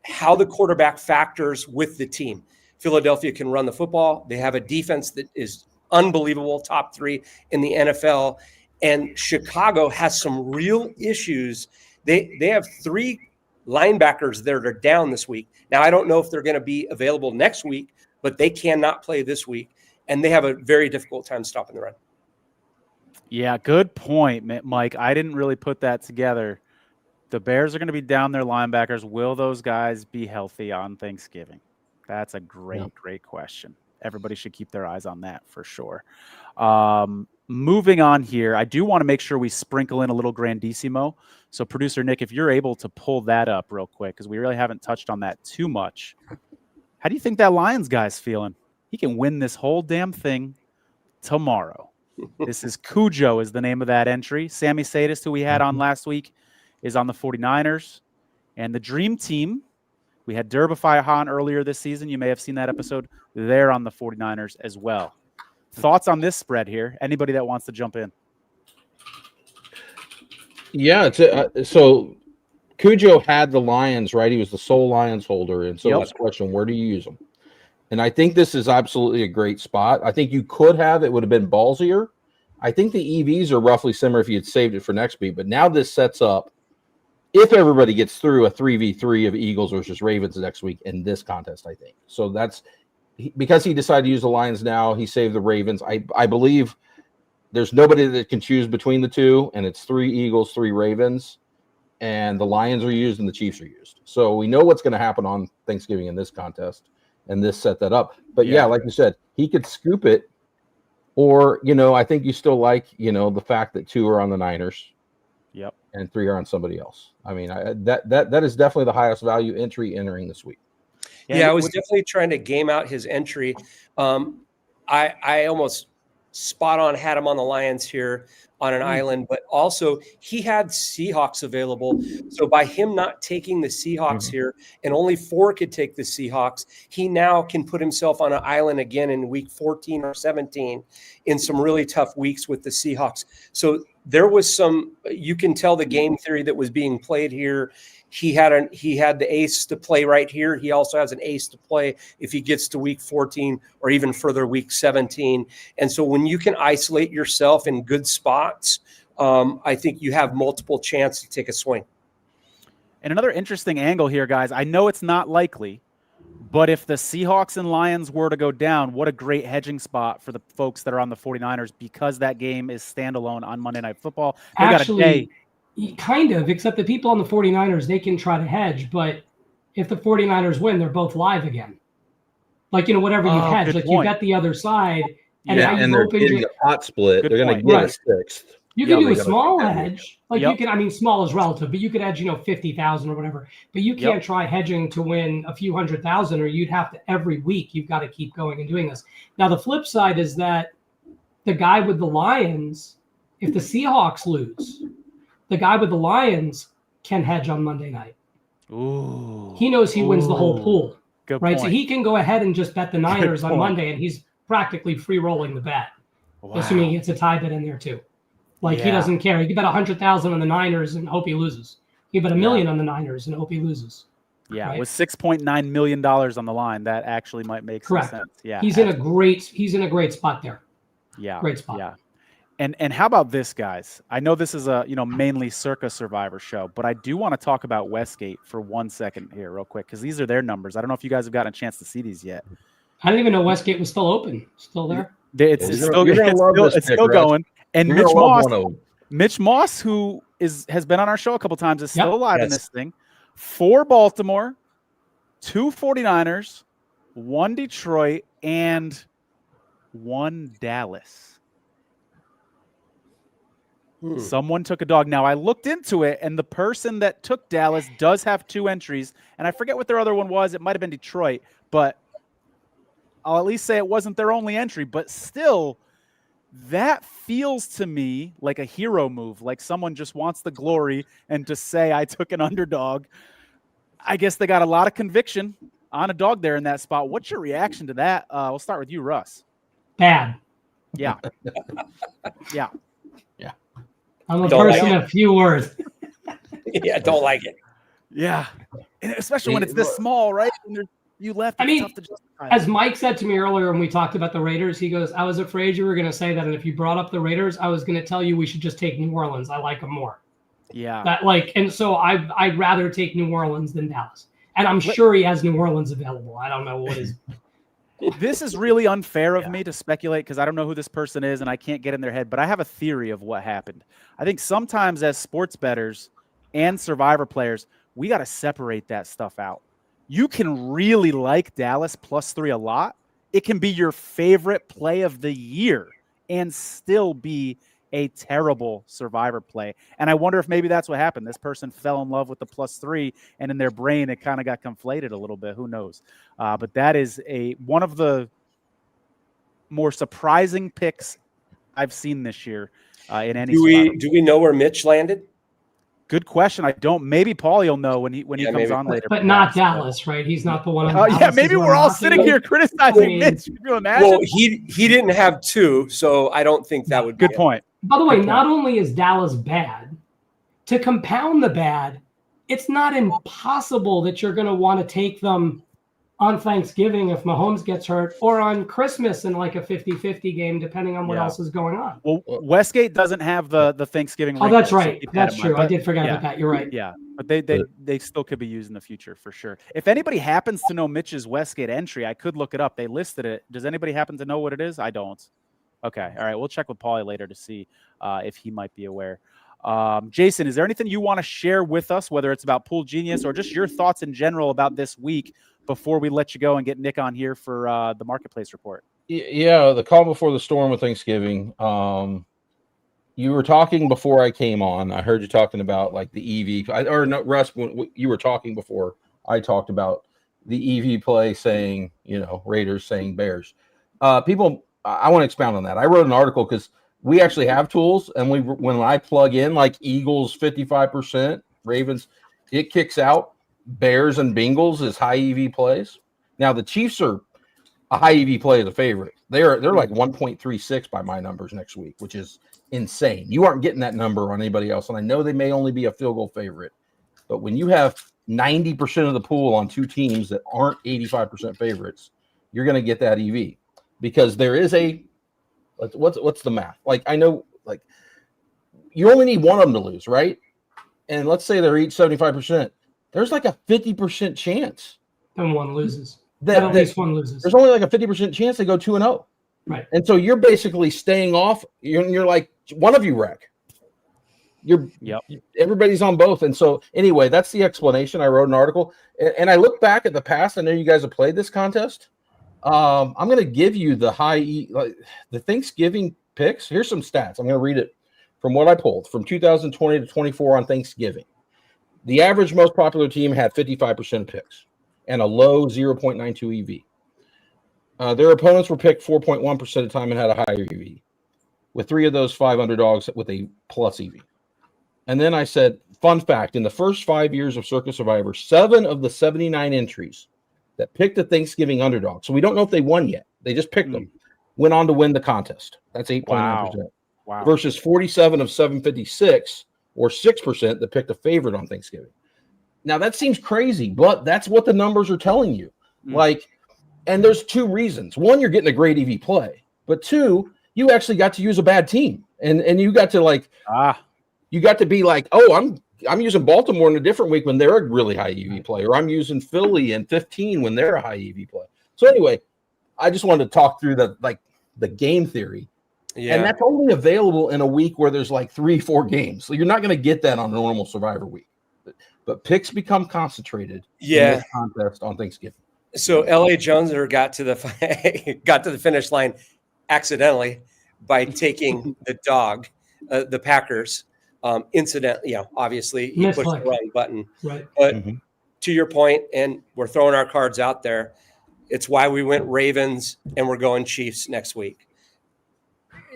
how the quarterback factors with the team. Philadelphia can run the football. They have a defense that is unbelievable, top 3 in the NFL. And Chicago has some real issues. They have 3 linebackers that are down this week. Now, I don't know if they're going to be available next week, but they cannot play this week. And they have a very difficult time stopping the run. Yeah, good point, Mike. I didn't really put that together. The Bears are going to be down their linebackers. Will those guys be healthy on Thanksgiving? That's a great question. Everybody should keep their eyes on that for sure. Moving on here, I do want to make sure we sprinkle in a little Grandissimo. So, producer Nick, if you're able to pull that up real quick, because we really haven't touched on that too much. How do you think that Lions guy's feeling? He can win this whole damn thing tomorrow. This is Cujo is the name of that entry. Sammy Sadis, who we had on last week, is on the 49ers. And the Dream Team, we had Derbify Han earlier this season. You may have seen that episode. They're on the 49ers as well. Thoughts on this spread here? Anybody that wants to jump in? Yeah, so Cujo had the Lions, right? He was the sole Lions holder. And so that's the question, where do you use them? And I think this is absolutely a great spot. I think you could have, it would have been ballsier. I think the EVs are roughly similar if you had saved it for next week. But now this sets up, if everybody gets through, a 3v3 of Eagles versus Ravens next week in this contest, I think. So that's because he decided to use the Lions now, he saved the Ravens. I believe there's nobody that can choose between the two, and it's 3 Eagles, 3 Ravens, and the Lions are used and the Chiefs are used. So we know what's going to happen on Thanksgiving in this contest, and this set that up. But yeah, like you said, he could scoop it, or, I think you still like, the fact that 2 are on the Niners. Yep. And 3 are on somebody else. I mean, that is definitely the highest value entry entering this week. Yeah, I was definitely trying to game out his entry. I almost spot on had him on the Lions here on an island, but also he had Seahawks available. So by him not taking the Seahawks here, and only 4 could take the Seahawks, he now can put himself on an island again in week 14 or 17 in some really tough weeks with the Seahawks. So there was some, you can tell the game theory that was being played here. He had the ace to play right here. He also has an ace to play if he gets to week 14 or even further, week 17. And so when you can isolate yourself in good spots, I think you have multiple chances to take a swing. And another interesting angle here, guys. I know it's not likely, but if the Seahawks and Lions were to go down, what a great hedging spot for the folks that are on the 49ers, because that game is standalone on Monday Night Football. They Actually, got a day. Kind of, except the people on the 49ers, they can try to hedge, but if the 49ers win, they're both live again. Like, whatever you hedge, like you bet the other side. And and they're getting a pot split. They're going to get a 6th. You Yep. can do They a gotta small take that hedge. Like Yep. you can, I mean, small is relative, but you could hedge, 50,000 or whatever. But you can't try hedging to win a few 100,000, or you'd have to every week. You've got to keep going and doing this. Now the flip side is that the guy with the Lions, if the Seahawks lose, the guy with the Lions can hedge on Monday night. Ooh. He knows he wins the whole Ooh. pool, Good right? point. So he can go ahead and just bet the Niners on point. Monday, and he's practically free rolling the bet, Wow. assuming he gets a tie bet in there too. Like he Yeah. doesn't care. He can bet 100,000 on the Niners and hope he loses. He can bet $1 Yeah. million on the Niners and hope he loses. Yeah, right? with $6.9 million on the line, that actually might make some Correct. sense. Yeah, He's in a great spot there. yeah, great spot. Yeah, and how about this, guys? I know this is a mainly Circa Survivor show, but I do want to talk about Westgate for 1 second here, real quick, because these are their numbers. I don't know if you guys have gotten a chance to see these yet. I didn't even know Westgate was still open. Still there? It's You're still, gonna it's love still, this it's pick, still Russ. going. And You're Mitch gonna love Moss, one of them. Mitch Moss, who has been on our show a couple times, is Yep. still alive in Yes. this thing. 4 Baltimore, 2 49ers, 1 Detroit, and 1 Dallas. Someone took a dog. Now, I looked into it, and the person that took Dallas does have 2 entries, and I forget what their other one was. It might have been Detroit, but I'll at least say it wasn't their only entry. But still, that feels to me like a hero move, like someone just wants the glory and to say, I took an underdog. I guess they got a lot of conviction on a dog there in that spot. What's your reaction to that? We'll start with you, Russ. Bad. Yeah. Yeah. I'm a Don't like person it. of few words. Yeah, don't like it. Yeah. And especially when it's this small, right? When you left, I it's mean, tough to justify. As Mike said to me earlier when we talked about the Raiders, he goes, I was afraid you were going to say that. And if you brought up the Raiders, I was going to tell you we should just take New Orleans. I like them more. Yeah. And so I'd rather take New Orleans than Dallas. And I'm sure he has New Orleans available. I don't know what is. This is really unfair of me to speculate because I don't know who this person is and I can't get in their head, but I have a theory of what happened. I think sometimes as sports bettors and Survivor players, we got to separate that stuff out. You can really like Dallas +3 a lot. It can be your favorite play of the year and still be a terrible Survivor play. And I wonder if maybe that's what happened. This person fell in love with the +3 and in their brain, it kind of got conflated a little bit. Who knows? But that is one of the more surprising picks I've seen this year in any Survivor. Do we know where Mitch landed? Good question. I don't. Maybe Paulie will know when he comes maybe. on later. But not perhaps. Dallas, right? He's not the one on Oh Dallas. yeah, maybe we're all sitting here criticizing I mean, Mitch. Can you imagine? Well, he didn't have 2, so I don't think that would be Good point. By the way, Good not only is Dallas bad, to compound the bad, it's not impossible that you're going to want to take them on Thanksgiving if Mahomes gets hurt, or on Christmas in like a 50-50 game, depending on what Yeah. else is going on. Well, Westgate doesn't have the Thanksgiving. Oh, wrinkle, that's so right. keep that That's in true. mind. I did forget yeah. about that. You're right. Yeah, but they still could be used in the future for sure. If anybody happens to know Mitch's Westgate entry, I could look it up. They listed it. Does anybody happen to know what it is? I don't. Okay. All right. We'll check with Paulie later to see if he might be aware. Jason, is there anything you want to share with us, whether it's about Pool Genius or just your thoughts in general about this week before we let you go and get Nick on here for the marketplace report? Yeah, the calm before the storm with Thanksgiving. You were talking before I came on. I heard you talking about like the EV, Russ, when you were talking before I talked about the EV play saying, Raiders saying Bears. People, I want to expound on that. I wrote an article because we actually have tools, and when I plug in like Eagles 55%, Ravens, it kicks out Bears and Bengals as high EV plays. Now the Chiefs are a high EV play as a favorite. They're like 1.36 by my numbers next week, which is insane. You aren't getting that number on anybody else. And I know they may only be a field goal favorite, but when you have 90% of the pool on 2 teams that aren't 85% favorites, you're going to get that EV because there is what's the math? Like, I know, like, you only need one of them to lose, right? And let's say they're each 75%. There's like a 50% chance And one loses. that At least one loses. there's only like a 50% chance they go 2-0. Right. And so you're basically staying off. You're like, one of you wreck. Everybody's on both. And so anyway, that's the explanation. I wrote an article and I look back at the past. I know you guys have played this contest. I'm going to give you the the Thanksgiving picks. Here's some stats. I'm going to read it from what I pulled from 2020 to 24 on Thanksgiving, the average most popular team had 55% of picks and a low 0.92 EV. Their opponents were picked 4.1% of the time and had a higher EV, with 3 of those 5 underdogs with a plus EV. And then I said, fun fact, in the first 5 years of Circa Survivor, 7 of the 79 entries that picked a Thanksgiving underdog, so we don't know if they won yet, they just picked them, went on to win the contest. That's 8.9%. Wow. Versus 47 of 756, or 6%, that picked a favorite on Thanksgiving. Now, that seems crazy, but that's what the numbers are telling you. Like, and there's 2 reasons. One, you're getting a great EV play. But 2, you actually got to use a bad team. And you got to, like, you got to be like, oh, I'm using Baltimore in a different week when they're a really high EV play, or I'm using Philly in 15 when they're a high EV play. So anyway, I just wanted to talk through the game theory. Yeah. And that's only available in a week where there's like 3-4 games. So you're not going to get that on a normal Survivor week. But picks become concentrated in this contest on Thanksgiving. So L.A. Joneser got to the finish line accidentally by taking the dog, the Packers. Incidentally, obviously he pushed the wrong button. Right. But to your point, and we're throwing our cards out there, it's why we went Ravens and we're going Chiefs next week.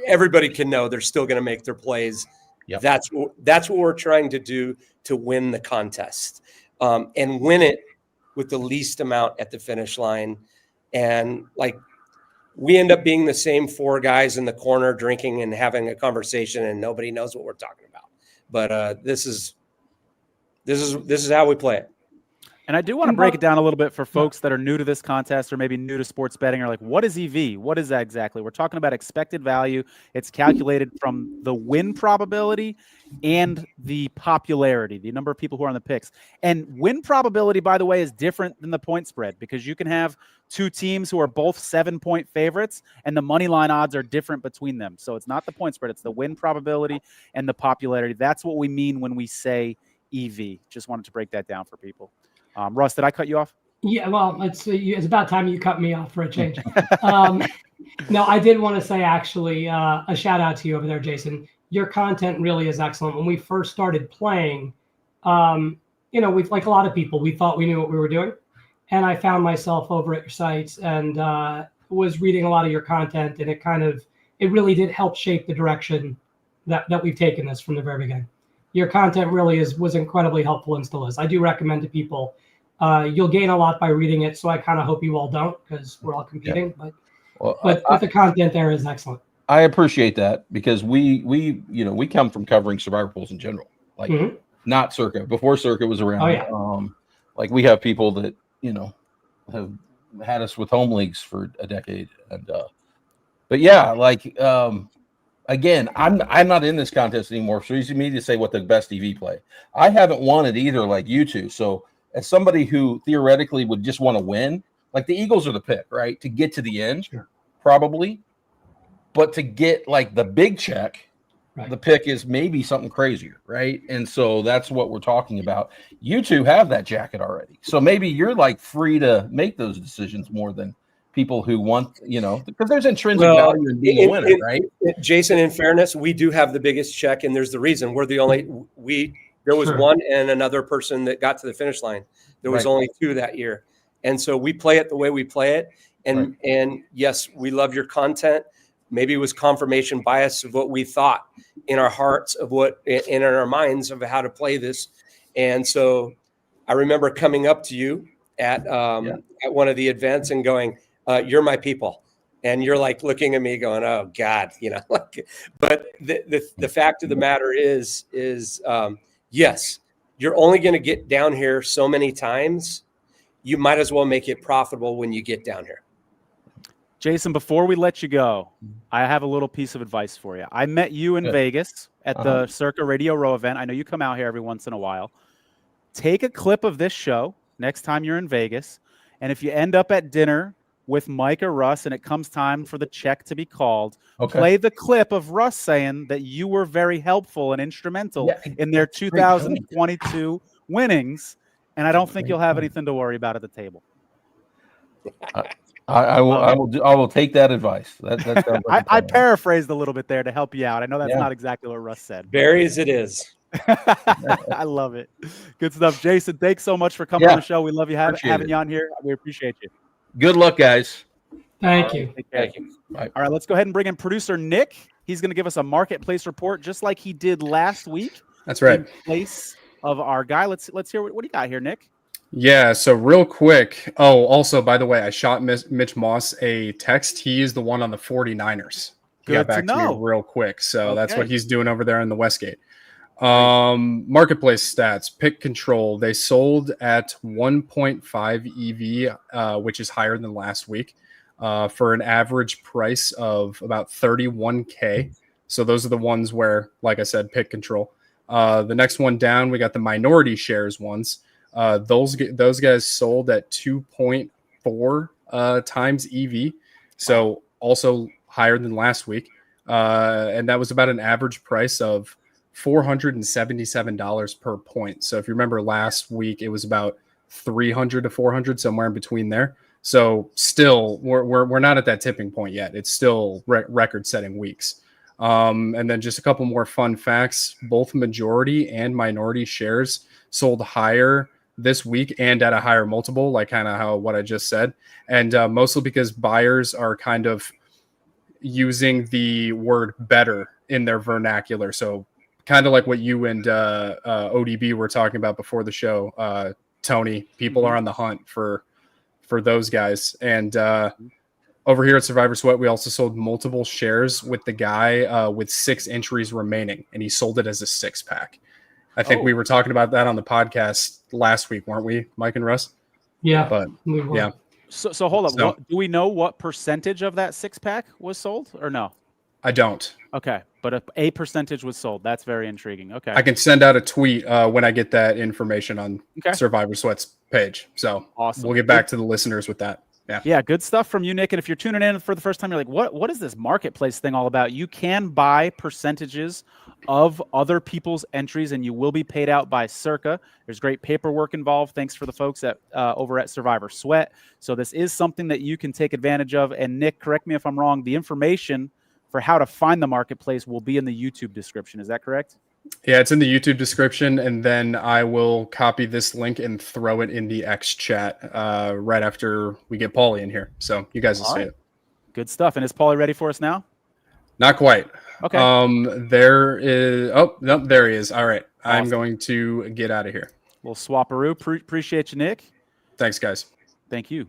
Everybody can know they're still going to make their plays. Yep. That's what we're trying to do to win the contest, and win it with the least amount at the finish line. And like, we end up being the same 4 guys in the corner drinking and having a conversation, and nobody knows what we're talking about. But this is how we play it. And I do want to break it down a little bit for folks that are new to this contest or maybe new to sports betting, or like, what is EV? What is that exactly? We're talking about expected value. It's calculated from the win probability and the popularity, the number of people who are on the picks. And win probability, by the way, is different than the point spread, because you can have 2 teams who are both 7-point favorites and the money line odds are different between them. So it's not the point spread, it's the win probability and the popularity. That's what we mean when we say EV. Just wanted to break that down for people. Russ, did I cut you off? Yeah, well, it's about time you cut me off for a change. No, I did want to say, actually, a shout out to you over there, Jason. Your content really is excellent. When we first started playing, we, like a lot of people, we thought we knew what we were doing. And I found myself over at your sites and was reading a lot of your content, and it really did help shape the direction that we've taken this from the very beginning. Your content really was incredibly helpful and still is. I do recommend to people. You'll gain a lot by reading it, so I kind of hope you all don't, because we're all competing. Yeah. But the content there is excellent. I appreciate that, because we come from covering Survivor pools in general, like not Circa. Before Circa was around. Oh, yeah. Like, we have people that have had us with home leagues for a decade, and but yeah, like again, I'm not in this contest anymore, so it's easy for me to say what the best EV play. I haven't won it either, like you two. So as somebody who theoretically would just want to win, like, the Eagles are the pick, right, to get to the end, probably, but to get like the big check, the pick is maybe something crazier, right? And so that's what we're talking about. You two have that jacket already, so maybe you're like free to make those decisions more than people who want, because there's intrinsic value in being a winner, right? Jason, in fairness, we do have the biggest check, and there's the reason. We're the only there was one and another person that got to the finish line. There was only 2 that year. And so we play it the way we play it. And yes, we love your content. Maybe it was confirmation bias of what we thought in our hearts, of what in our minds of how to play this. And so I remember coming up to you at one of the events and going, you're my people. And you're like looking at me going, oh God, but the fact of the matter is yes, you're only going to get down here so many times. You might as well make it profitable when you get down here. Jason, before we let you go, I have a little piece of advice for you. I met you in Vegas at the Circa Radio Row event. I know you come out here every once in a while. Take a clip of this show next time you're in Vegas. And if you end up at dinner with Mike or Russ and it comes time for the check to be called, play the clip of Russ saying that you were very helpful and instrumental in their 2022 winnings. And I don't think you'll have anything to worry about at the table. I will take that advice. That sounds like a I plan. paraphrased a little bit there to help you out. I know that's Yeah. not exactly what Russ said. Very as it is. I love it. Good stuff. Jason, thanks so much for coming on Yeah. the show. We love you Appreciate having it. you on here. We appreciate you. Good luck, guys. Thank you. Take care. Thank you. All right, let's go ahead and bring in producer Nick. He's going to give us a marketplace report just like he did last week. That's right. In place of our guy. Let's hear what do you got here, Nick? Yeah, so real quick. Oh, also, by the way, I shot Mitch Moss a text. He is the one on the 49ers. He Good got back to know. me real quick. So that's Okay. what he's doing over there in the Westgate. Marketplace stats, pick control. They sold at 1.5 EV, which is higher than last week, for an average price of about 31K. So those are the ones where, like I said, pick control. The next one down, we got the minority shares ones. Those guys sold at 2.4 times EV, so also higher than last week, and that was about an average price of $477 per point. So if you remember last week, it was about 300 to 400, somewhere in between there. So still, we're not at that tipping point yet. It's still record-setting weeks. And then just a couple more fun facts: both majority and minority shares sold higher this week and at a higher multiple, like kind of what I just said, and mostly because buyers are kind of using the word better in their vernacular. So kind of like what you and ODB were talking about before the show, Tony. People are on the hunt for those guys. And over here at Survivor Sweat, we also sold multiple shares with the guy with 6 entries remaining, and he sold it as a 6-pack. I think we were talking about that on the podcast last week, weren't we, Mike and Russ? Yeah. But we were. yeah. So hold up. So- Do we know what percentage of that 6-pack was sold or no? I don't. Okay, but a percentage was sold. That's very intriguing. Okay. I can send out a tweet when I get that information on Okay. Survivor Sweat's page. So Awesome. we'll get back to the listeners with that. Yeah. Yeah, good stuff from you, Nick. And if you're tuning in for the first time, you're like, what is this marketplace thing all about? You can buy percentages of other people's entries, and you will be paid out by Circa. There's great paperwork involved. Thanks for the folks at over at Survivor Sweat. So this is something that you can take advantage of. And Nick, correct me if I'm wrong, the information for how to find the marketplace will be in the YouTube description. Is that correct? Yeah, it's in the YouTube description, and then I will copy this link and throw it in the X chat right after we get Paulie in here. So you guys will see it. Good stuff. And is Paulie ready for us now? Not quite. Okay. There is. Oh, no, there he is. All right. I'm Awesome. going to get out of here. Little swapperoo. Appreciate you, Nick. Thanks, guys. Thank you.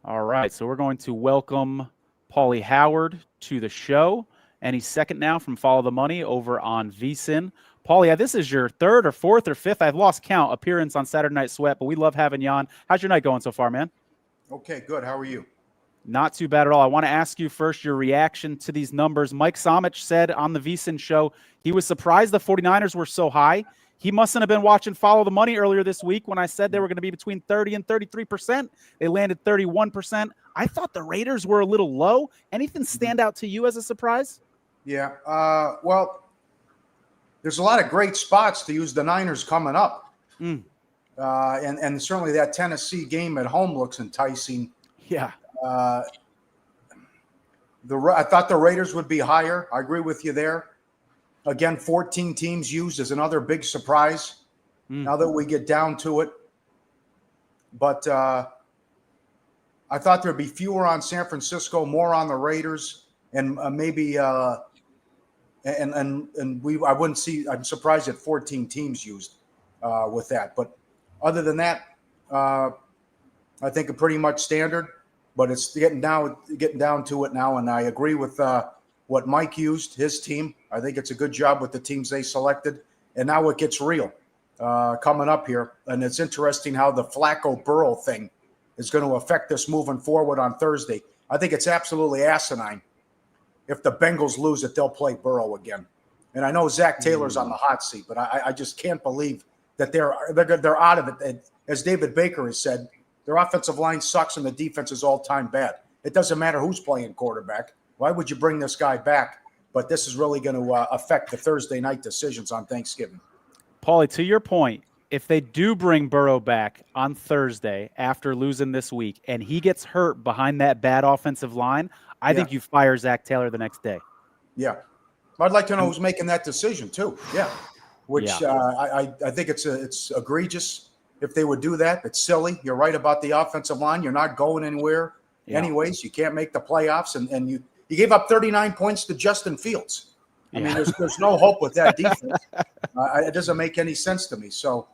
All right. So we're going to welcome Paulie Howard to the show. And he's second now from Follow the Money over on VSiN. Paulie, this is your third or fourth or fifth, I've lost count, appearance on Saturday Night Sweat, but we love having you on. How's your night going so far, man? Okay, good. How are you? Not too bad at all. I want to ask you first your reaction to these numbers. Mike Somich said on the VSiN show he was surprised the 49ers were so high. He mustn't have been watching Follow the Money earlier this week when I said they were going to be between 30 and 33%. They landed 31%. I thought the Raiders were a little low. Anything stand out to you as a surprise? Yeah. Well, there's a lot of great spots to use the Niners coming up. And certainly that Tennessee game at home looks enticing. Yeah. I thought the Raiders would be higher. I agree with you there. Again, 14 teams used is another big surprise now that we get down to it. But I thought there'd be fewer on San Francisco, more on the Raiders, and maybe I wouldn't see. I'm surprised at 14 teams used with that. But other than that, I think a pretty much standard. But it's getting down to it now, and I agree with what Mike used, his team. I think it's a good job with the teams they selected, and now it gets real coming up here. And it's interesting how the Flacco-Burrow thing is going to affect us moving forward on Thursday. I think it's absolutely asinine. If the Bengals lose it, they'll play Burrow again. And I know Zach Taylor's on the hot seat, but I just can't believe that they're out of it. And as David Baker has said, their offensive line sucks and the defense is all-time bad. It doesn't matter who's playing quarterback. Why would you bring this guy back? But this is really going to affect the Thursday night decisions on Thanksgiving. Paulie, to your point, if they do bring Burrow back on Thursday after losing this week and he gets hurt behind that bad offensive line, I think you fire Zach Taylor the next day. Yeah. I'd like to know who's making that decision too. Yeah. Which I think it's egregious if they would do that. It's silly. You're right about the offensive line. You're not going anywhere anyways. You can't make the playoffs. And you gave up 39 points to Justin Fields. I mean, there's no hope with that defense. It doesn't make any sense to me. So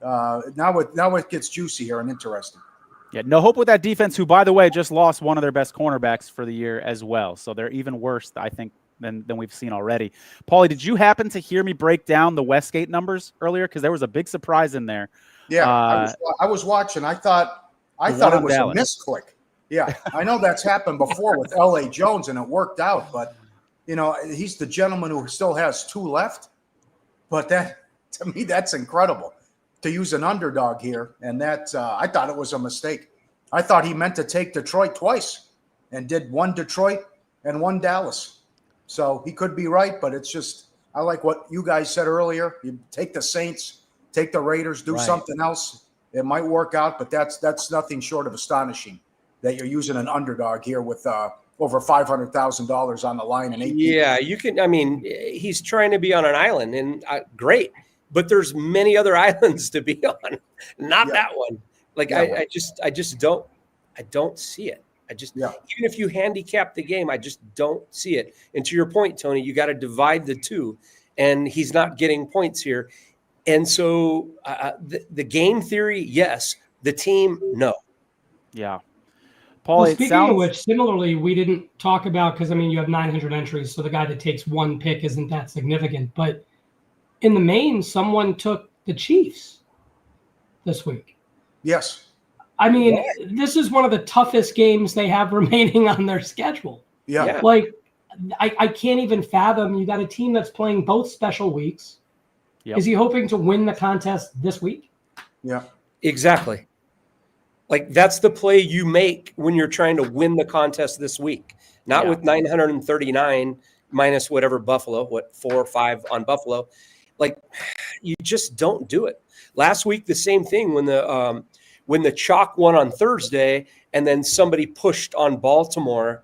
now it gets juicy here and interesting. Yeah, no hope with that defense, who, by the way, just lost one of their best cornerbacks for the year as well. So they're even worse, I think, than we've seen already. Paulie, did you happen to hear me break down the Westgate numbers earlier? Because there was a big surprise in there. Yeah, I was watching. I thought it was Dallas. a misclick. Yeah, I know that's happened before with L.A. Jones, and it worked out. But, he's the gentleman who still has 2 left. But that, to me, that's incredible to use an underdog here. And that I thought it was a mistake. I thought he meant to take Detroit twice and did 1 Detroit and 1 Dallas. So he could be right, but it's just, I like what you guys said earlier. You take the Saints, take the Raiders, do something else. It might work out, but that's nothing short of astonishing that you're using an underdog here with over $500,000 on the line and 8 Yeah, you can. I mean, he's trying to be on an island, and great, but there's many other islands to be on, not that one. Like I just don't see it. Even if you handicap the game, I just don't see it. And to your point, Tony, you got to divide the two, and he's not getting points here. And so the game theory, yes. The team, no. Yeah. Paul, well, speaking of which, similarly, we didn't talk about, because, you have 900 entries, so the guy that takes 1 pick isn't that significant. But in the main, someone took the Chiefs this week. Yes. This is one of the toughest games they have remaining on their schedule. Yeah. Like, I can't even fathom. You got a team that's playing both special weeks. Yep. Is he hoping to win the contest this week? Yeah. Exactly. Like, that's the play you make when you're trying to win the contest this week, not with 939 minus whatever Buffalo, 4 or 5 on Buffalo. Like, you just don't do it. Last week, the same thing when the chalk won on Thursday and then somebody pushed on Baltimore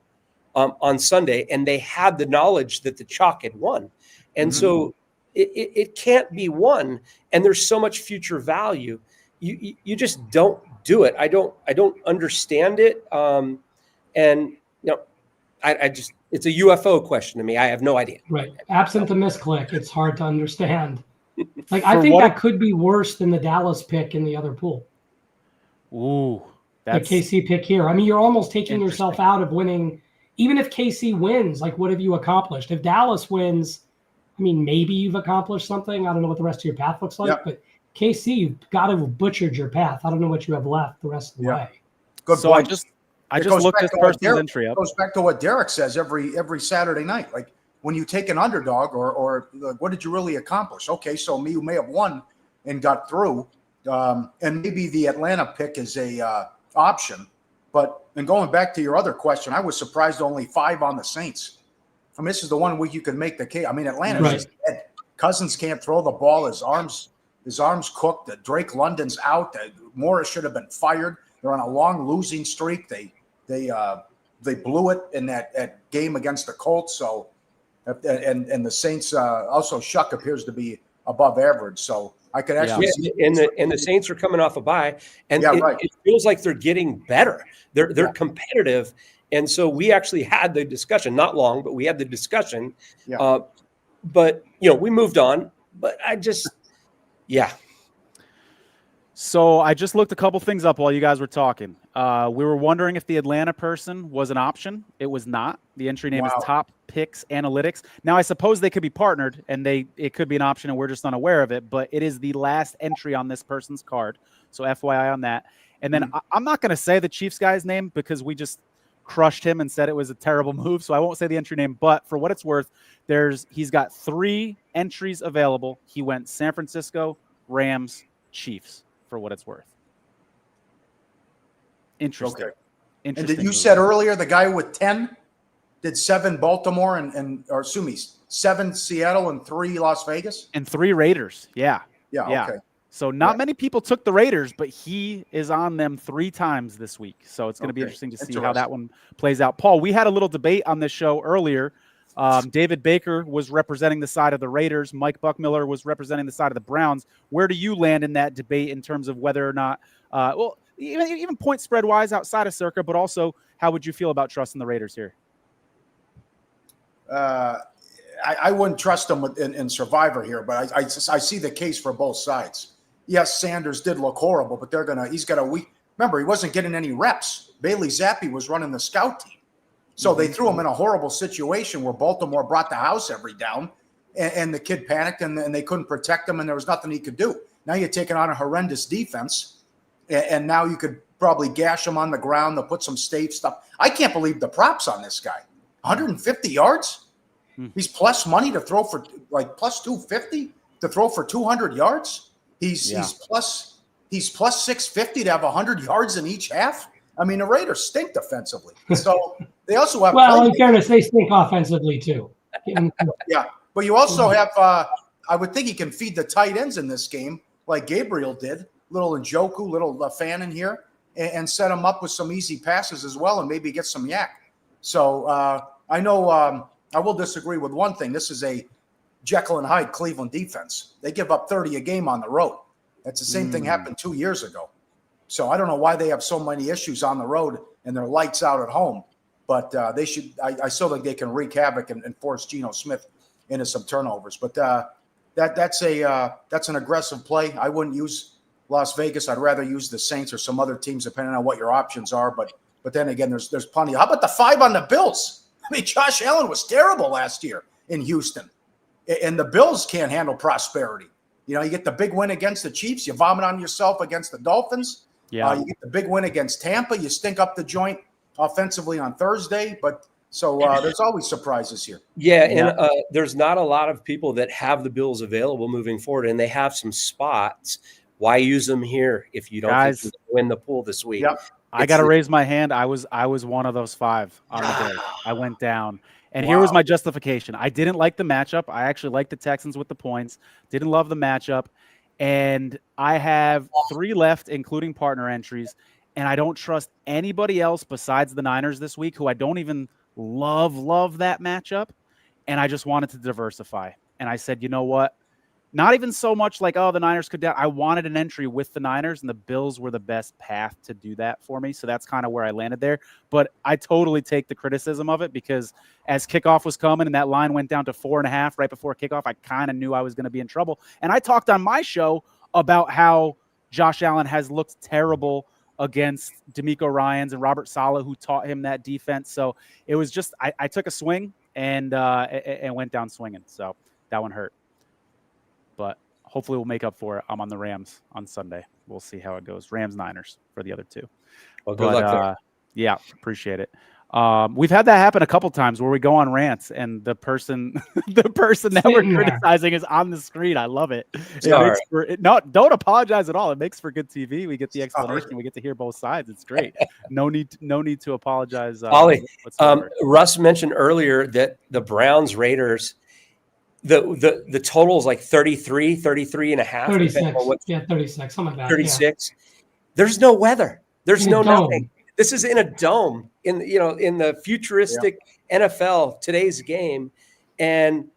on Sunday, and they had the knowledge that the chalk had won. And so it can't be won. And there's so much future value. You just don't do it. I don't understand it. It's a UFO question to me. I have no idea. Right. Absent the misclick, it's hard to understand. Like, I think that could be worse than the Dallas pick in the other pool. Ooh, that's the KC pick here. You're almost taking yourself out of winning. Even if KC wins, like, what have you accomplished? If Dallas wins, maybe you've accomplished something. I don't know what the rest of your path looks like, but KC, you've got to have butchered your path. I don't know what you have left the rest of the way. Good so point. I just looked this person's entry up. It goes back to what Derek says every Saturday night. Like, when you take an underdog, or what did you really accomplish? Okay, so you may have won and got through, and maybe the Atlanta pick is a option. But and going back to your other question, I was surprised only 5 on the Saints. This is the one week you can make the case. Atlanta's just dead. Cousins can't throw the ball. His arms cooked. Drake London's out. Morris should have been fired. They're on a long losing streak. They blew it in that game against the Colts. So, and the Saints also Shuck appears to be above average. So I could actually see. And the Saints are coming off a bye, and it feels like they're getting better. They're competitive, and so we actually had the discussion. Not long, but we had the discussion. Yeah. But we moved on. But I just, So I just looked a couple things up while you guys were talking. We were wondering if the Atlanta person was an option. It was not. The entry name is Top Picks Analytics. Now, I suppose they could be partnered, and it could be an option, and we're just unaware of it. But it is the last entry on this person's card. So FYI on that. And then I'm not going to say the Chiefs guy's name because we just crushed him and said it was a terrible move. So I won't say the entry name. But for what it's worth, he's got 3 entries available. He went San Francisco, Rams, Chiefs. For what it's worth. Interesting. Okay. And you said earlier the guy with 10 did 7 Baltimore and 7 Seattle and 3 Las Vegas and 3 Raiders. Yeah. Okay. So not many people took the Raiders, but he is on them 3 times this week. So it's going to be interesting to see how that one plays out. Paul, we had a little debate on this show earlier. David Baker was representing the side of the Raiders. Mike Buckmiller was representing the side of the Browns. Where do you land in that debate in terms of whether or not, even point spread wise outside of Circa, but also how would you feel about trusting the Raiders here? I wouldn't trust them in Survivor here, but I see the case for both sides. Yes, Sanders did look horrible, but he's got a week. Remember, he wasn't getting any reps. Bailey Zappi was running the scout team. So they threw him in a horrible situation where Baltimore brought the house every down, and the kid panicked, and they couldn't protect him, and there was nothing he could do. Now you're taking on a horrendous defense, and now you could probably gash him on the ground. They'll put some safe stuff. I can't believe the props on this guy. 150 yards? He's plus money to throw for, like, plus 250 to throw for 200 yards? He's plus 650 to have 100 yards in each half. I mean, the Raiders stink defensively. So they also have. Well, in fairness, they stink offensively too. Yeah, but you also have. I would think he can feed the tight ends in this game, like Gabriel did. Little Njoku, little fan in here, and set him up with some easy passes as well, and maybe get some yak. So I know I will disagree with one thing. This is a Jekyll and Hyde Cleveland defense. They give up 30 a game on the road. That's the same thing happened 2 years ago. So I don't know why they have so many issues on the road and they're lights out at home. But they should. I still think they can wreak havoc and force Geno Smith into some turnovers. But that's an aggressive play. I wouldn't use Las Vegas. I'd rather use the Saints or some other teams, depending on what your options are. But then again, there's plenty. How about the 5 on the Bills? I mean, Josh Allen was terrible last year in Houston, and the Bills can't handle prosperity. You know, you get the big win against the Chiefs, you vomit on yourself against the Dolphins. Yeah, you get the big win against Tampa, you stink up the joint offensively on Thursday. But so there's always surprises here. Yeah, and there's not a lot of people that have the Bills available moving forward, and they have some spots. Why use them here if you don't think you win the pool this week? Yep. I got to raise my hand. I was one of those 5 on the day. I went down. And here was my justification. I didn't like the matchup. I actually liked the Texans with the points. Didn't love the matchup. And I have 3 left, including partner entries. And I don't trust anybody else besides the Niners this week, who I don't even love that matchup. And I just wanted to diversify. And I said, you know what? Not even so much like, oh, the Niners could down. I wanted an entry with the Niners, and the Bills were the best path to do that for me. So that's kind of where I landed there. But I totally take the criticism of it, because as kickoff was coming and that line went down to 4.5 right before kickoff, I kind of knew I was going to be in trouble. And I talked on my show about how Josh Allen has looked terrible against D'Amico Ryans and Robert Saleh, who taught him that defense. So it was just I took a swing and went down swinging. So that one hurt. But hopefully we'll make up for it. I'm on the Rams on Sunday. We'll see how it goes. Rams-Niners for the other 2. Well, good luck there. Yeah, appreciate it. We've had that happen a couple times where we go on rants and the person that we're criticizing is on the screen. I love it. Don't apologize at all. It makes for good TV. We get the explanation. We get to hear both sides. It's great. No need to apologize. Ollie, Russ mentioned earlier that the Browns Raiders, the total is like 33 and a half. 36. 36. Something like that. 36. Yeah. There's no weather. There's no nothing. This is in a dome in the futuristic NFL, today's game. And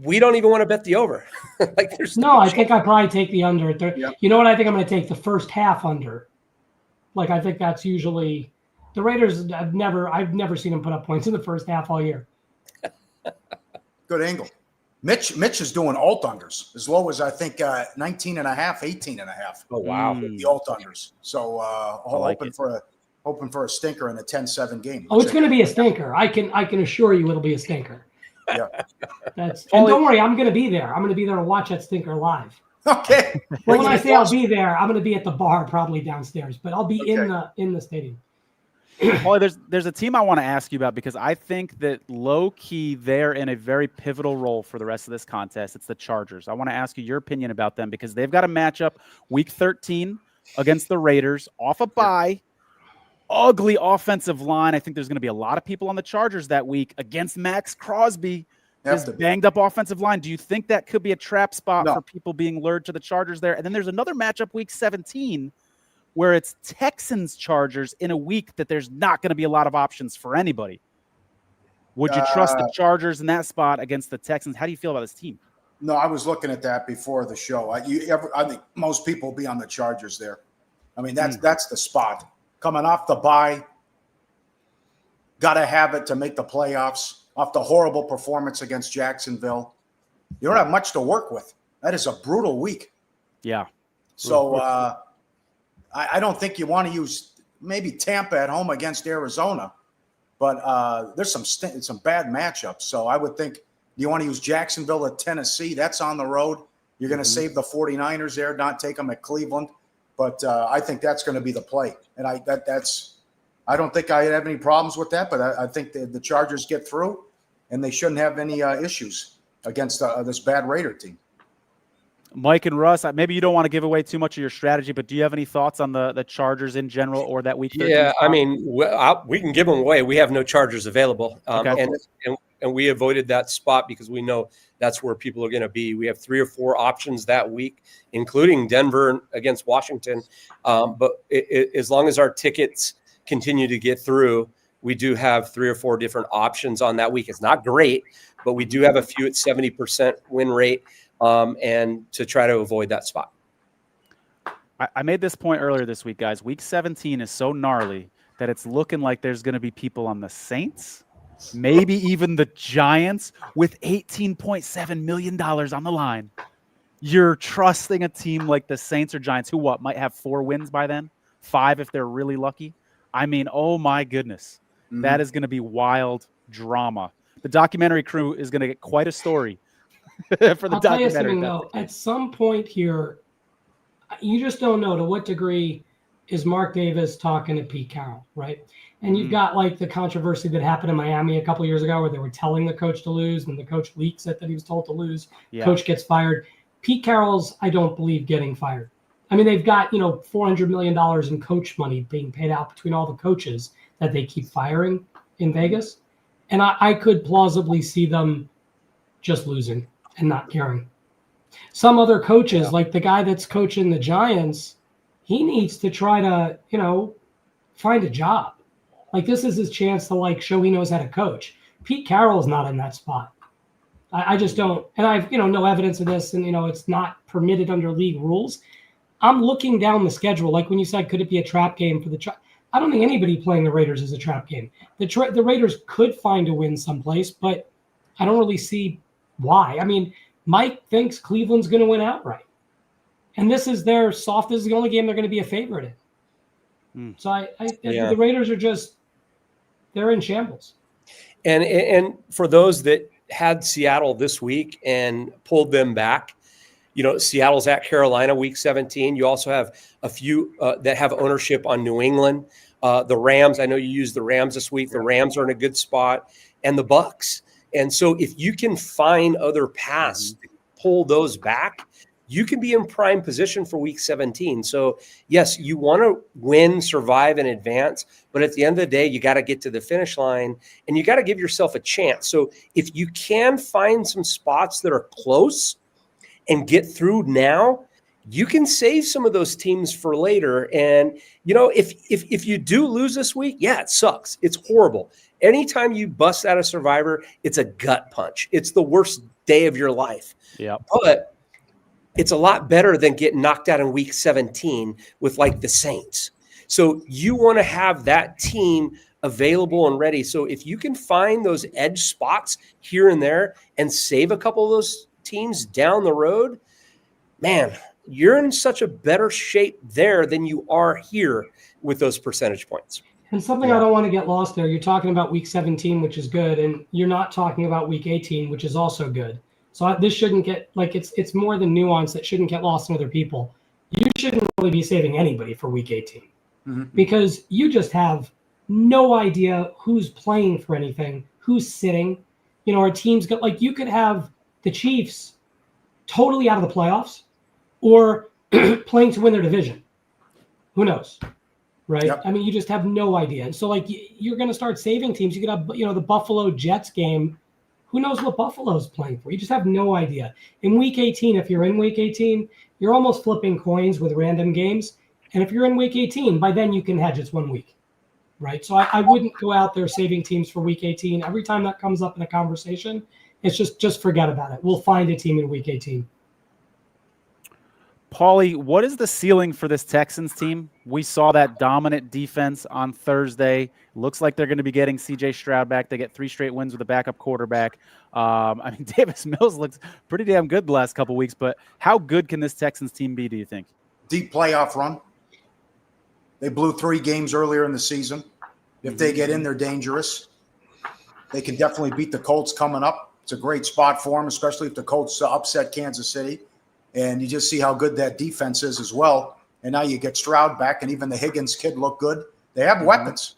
we don't even want to bet the over. Like there's I think I probably take the under. You know what? I think I'm going to take the first half under. Like, I think that's usually the Raiders. I've never seen them put up points in the first half all year. Good angle. Mitch is doing alt unders as low as I think 19 and a half, 18 and a half. Oh, wow. The alt unders. So hoping for a stinker in a 10-7 game. Oh, it's going to be a stinker. I can assure you it'll be a stinker. Yeah. And don't worry, I'm going to be there. I'm going to be there to watch that stinker live. Okay. Well, when I say I'll be there, I'm going to be at the bar, probably downstairs, but I'll be in the stadium. Well, there's a team I want to ask you about, because I think that low key they're in a very pivotal role for the rest of this contest. It's the Chargers. I want to ask you your opinion about them, because they've got a matchup week 13 against the Raiders off a bye. Ugly offensive line. I think there's going to be a lot of people on the Chargers that week against Max Crosby. Have This to. banged up offensive line. Do you think that could be a trap spot No. for people being lured to the Chargers there? And then there's another matchup week 17 where it's Texans Chargers in a week that there's not going to be a lot of options for anybody. Would you trust the Chargers in that spot against the Texans? How do you feel about this team? No, I was looking at that before the show. I think most people will be on the Chargers there. I mean, that's the spot. Coming off the bye, got to have it to make the playoffs. Off the horrible performance against Jacksonville, you don't have much to work with. That is a brutal week. Yeah. So I don't think you want to use maybe Tampa at home against Arizona, but there's some bad matchups. So I would think you want to use Jacksonville at Tennessee. That's on the road. You're going to save the 49ers there, not take them at Cleveland. But I think that's going to be the play. And I don't think I have any problems with that, but I think the Chargers get through, and they shouldn't have any issues against this bad Raider team. Mike and Russ, maybe you don't want to give away too much of your strategy, but do you have any thoughts on the Chargers in general or that week 13 Yeah, spot? I mean, we can give them away. We have no Chargers available, Okay. and we avoided that spot because we know that's where people are going to be. We have 3 or 4 options that week, including Denver against Washington. But as long as our tickets continue to get through, we do have 3 or 4 different options on that week. It's not great, but we do have a few at 70% win rate, and to try to avoid that spot. I made this point earlier this week, guys. Week 17 is so gnarly that it's looking like there's going to be people on the Saints, maybe even the Giants, with $18.7 million on the line. You're trusting a team like the Saints or Giants, who might have 4 wins by then, 5 if they're really lucky. I mean, oh my goodness. That is going to be wild drama. The documentary crew is going to get quite a story for the I'll tell you documentary. something, though. At some point here, you just don't know to what degree is Mark Davis talking to Pete Carroll, right? And you've got like the controversy that happened in Miami a couple years ago where they were telling the coach to lose and the coach leaks it that he was told to lose. Yeah. Coach gets fired. Pete Carroll's, I don't believe, getting fired. I mean, they've got, $400 million in coach money being paid out between all the coaches that they keep firing in Vegas. And I could plausibly see them just losing and not caring. Some other coaches, like the guy that's coaching the Giants, he needs to try to, find a job. Like, this is his chance to, show he knows how to coach. Pete Carroll's not in that spot. I just don't. And I've, no evidence of this, and, it's not permitted under league rules. I'm looking down the schedule. Like when you said, could it be a trap game for the I don't think anybody playing the Raiders is a trap game. The Raiders could find a win someplace, but I don't really see why. I mean, Mike thinks Cleveland's going to win outright. And this is the only game they're going to be a favorite in. So the Raiders are they're in shambles. And for those that had Seattle this week and pulled them back, Seattle's at Carolina week 17. You also have a few that have ownership on New England. The Rams, I know you used the Rams this week. The Rams are in a good spot, and the Bucks. And so if you can find other paths to pull those back, you can be in prime position for week 17. So yes, you want to win, survive, and advance. But at the end of the day, you got to get to the finish line and you got to give yourself a chance. So if you can find some spots that are close and get through now, you can save some of those teams for later. And, if you do lose this week, yeah, it sucks. It's horrible. Anytime you bust out a Survivor, it's a gut punch. It's the worst day of your life. Yeah. But it's a lot better than getting knocked out in week 17 with like the Saints. So you want to have that team available and ready. So if you can find those edge spots here and there and save a couple of those teams down the road, man, you're in such a better shape there than you are here with those percentage points. And something I don't want to get lost there. You're talking about week 17, which is good, and you're not talking about week 18, which is also good. So this shouldn't get it's more than nuance that shouldn't get lost in other people. You shouldn't really be saving anybody for week 18 because you just have no idea who's playing for anything, who's sitting. Our teams got you could have the Chiefs totally out of the playoffs or playing to win their division. Who knows? Right. Yep. I mean, you just have no idea. And so you're going to start saving teams. You could have, the Buffalo Jets game. Who knows what Buffalo's playing for? You just have no idea. In week 18, if you're in week 18, you're almost flipping coins with random games. And if you're in week 18, by then you can hedge. It's 1 week, right? So I wouldn't go out there saving teams for week 18. Every time that comes up in a conversation, it's just forget about it. We'll find a team in week 18. Paulie, what is the ceiling for this Texans team? We saw that dominant defense on Thursday. Looks like they're going to be getting C.J. Stroud back. They get 3 straight wins with a backup quarterback. I mean, Davis Mills looks pretty damn good the last couple of weeks, but how good can this Texans team be, do you think? Deep playoff run. They blew 3 games earlier in the season. If they get in, they're dangerous. They can definitely beat the Colts coming up. It's a great spot for them, especially if the Colts upset Kansas City. And you just see how good that defense is as well. And now you get Stroud back, and even the Higgins kid looked good. They have weapons.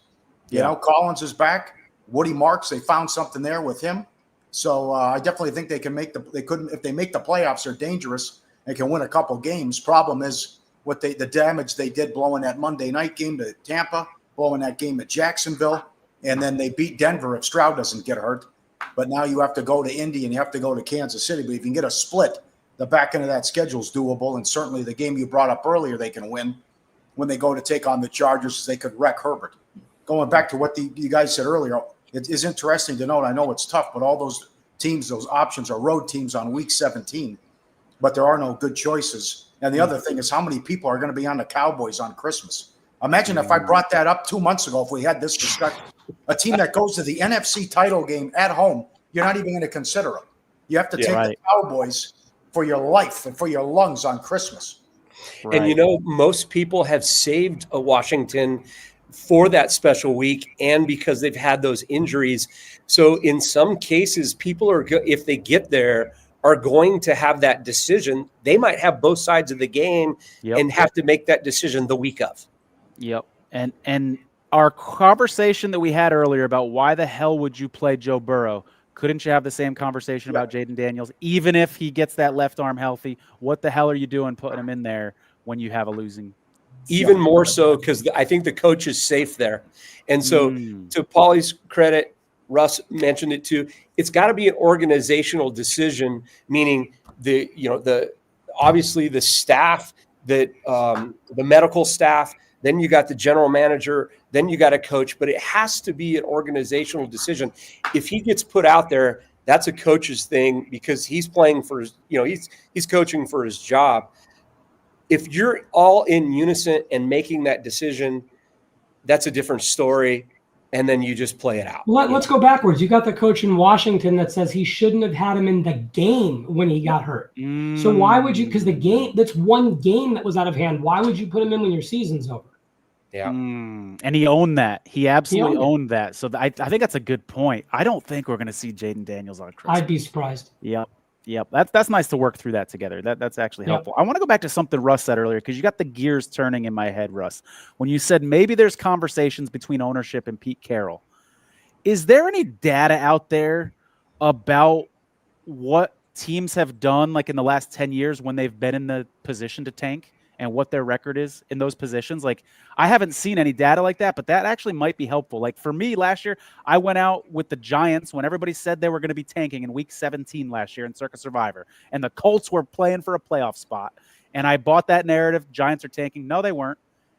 You know, Collins is back. Woody Marks, they found something there with him. So I definitely think they can make if they make the playoffs, they're dangerous. They can win a couple games. Problem is the damage they did blowing that Monday night game to Tampa, blowing that game at Jacksonville, and then they beat Denver if Stroud doesn't get hurt. But now you have to go to Indy and you have to go to Kansas City. But if you can get a split, the back end of that schedule is doable, and certainly the game you brought up earlier, they can win when they go to take on the Chargers. They could wreck Herbert. Going back to what you guys said earlier, it is interesting to note. I know it's tough, but all those teams, those options are road teams on week 17, but there are no good choices. And the other thing is how many people are going to be on the Cowboys on Christmas. Imagine if I brought that up 2 months ago, if we had this discussion. A team that goes to the NFC title game at home, you're not even going to consider them. You have to take the Cowboys for your life and for your lungs on Christmas. Right. And, you know, most people have saved a Washington for that special week and because they've had those injuries. So in some cases, people are, if they get there, are going to have that decision. They might have both sides of the game and have to make that decision the week of. Yep. And our conversation that we had earlier about why the hell would you play Joe Burrow? Couldn't you have the same conversation about Jaden Daniels? Even if he gets that left arm healthy, what the hell are you doing putting him in there when you have a losing? Even more so because I think the coach is safe there. And so to Paulie's credit, Russ mentioned it too, it's got to be an organizational decision, meaning obviously the staff, that the medical staff, then you got the general manager, then you got a coach, but it has to be an organizational decision. If he gets put out there, that's a coach's thing because he's playing for his, he's coaching for his job. If you're all in unison and making that decision, that's a different story. And then you just play it out. Let's go backwards. You got the coach in Washington that says he shouldn't have had him in the game when he got hurt. So why would you? Because the game, that's one game that was out of hand. Why would you put him in when your season's over? Yeah. And he owned that. He absolutely owned that. So I think that's a good point. I don't think we're going to see Jaden Daniels on Christmas. I'd be surprised. Yep. That's nice to work through that together. That's actually helpful. I want to go back to something Russ said earlier because you got the gears turning in my head, Russ. When you said maybe there's conversations between ownership and Pete Carroll. Is there any data out there about what teams have done like in the last 10 years when they've been in the position to tank and what their record is in those positions? Like, I haven't seen any data like that, but that actually might be helpful. Like for me last year, I went out with the Giants when everybody said they were going to be tanking in week 17 last year in Circa Survivor, and the Colts were playing for a playoff spot. And I bought that narrative. Giants are tanking. No, they weren't.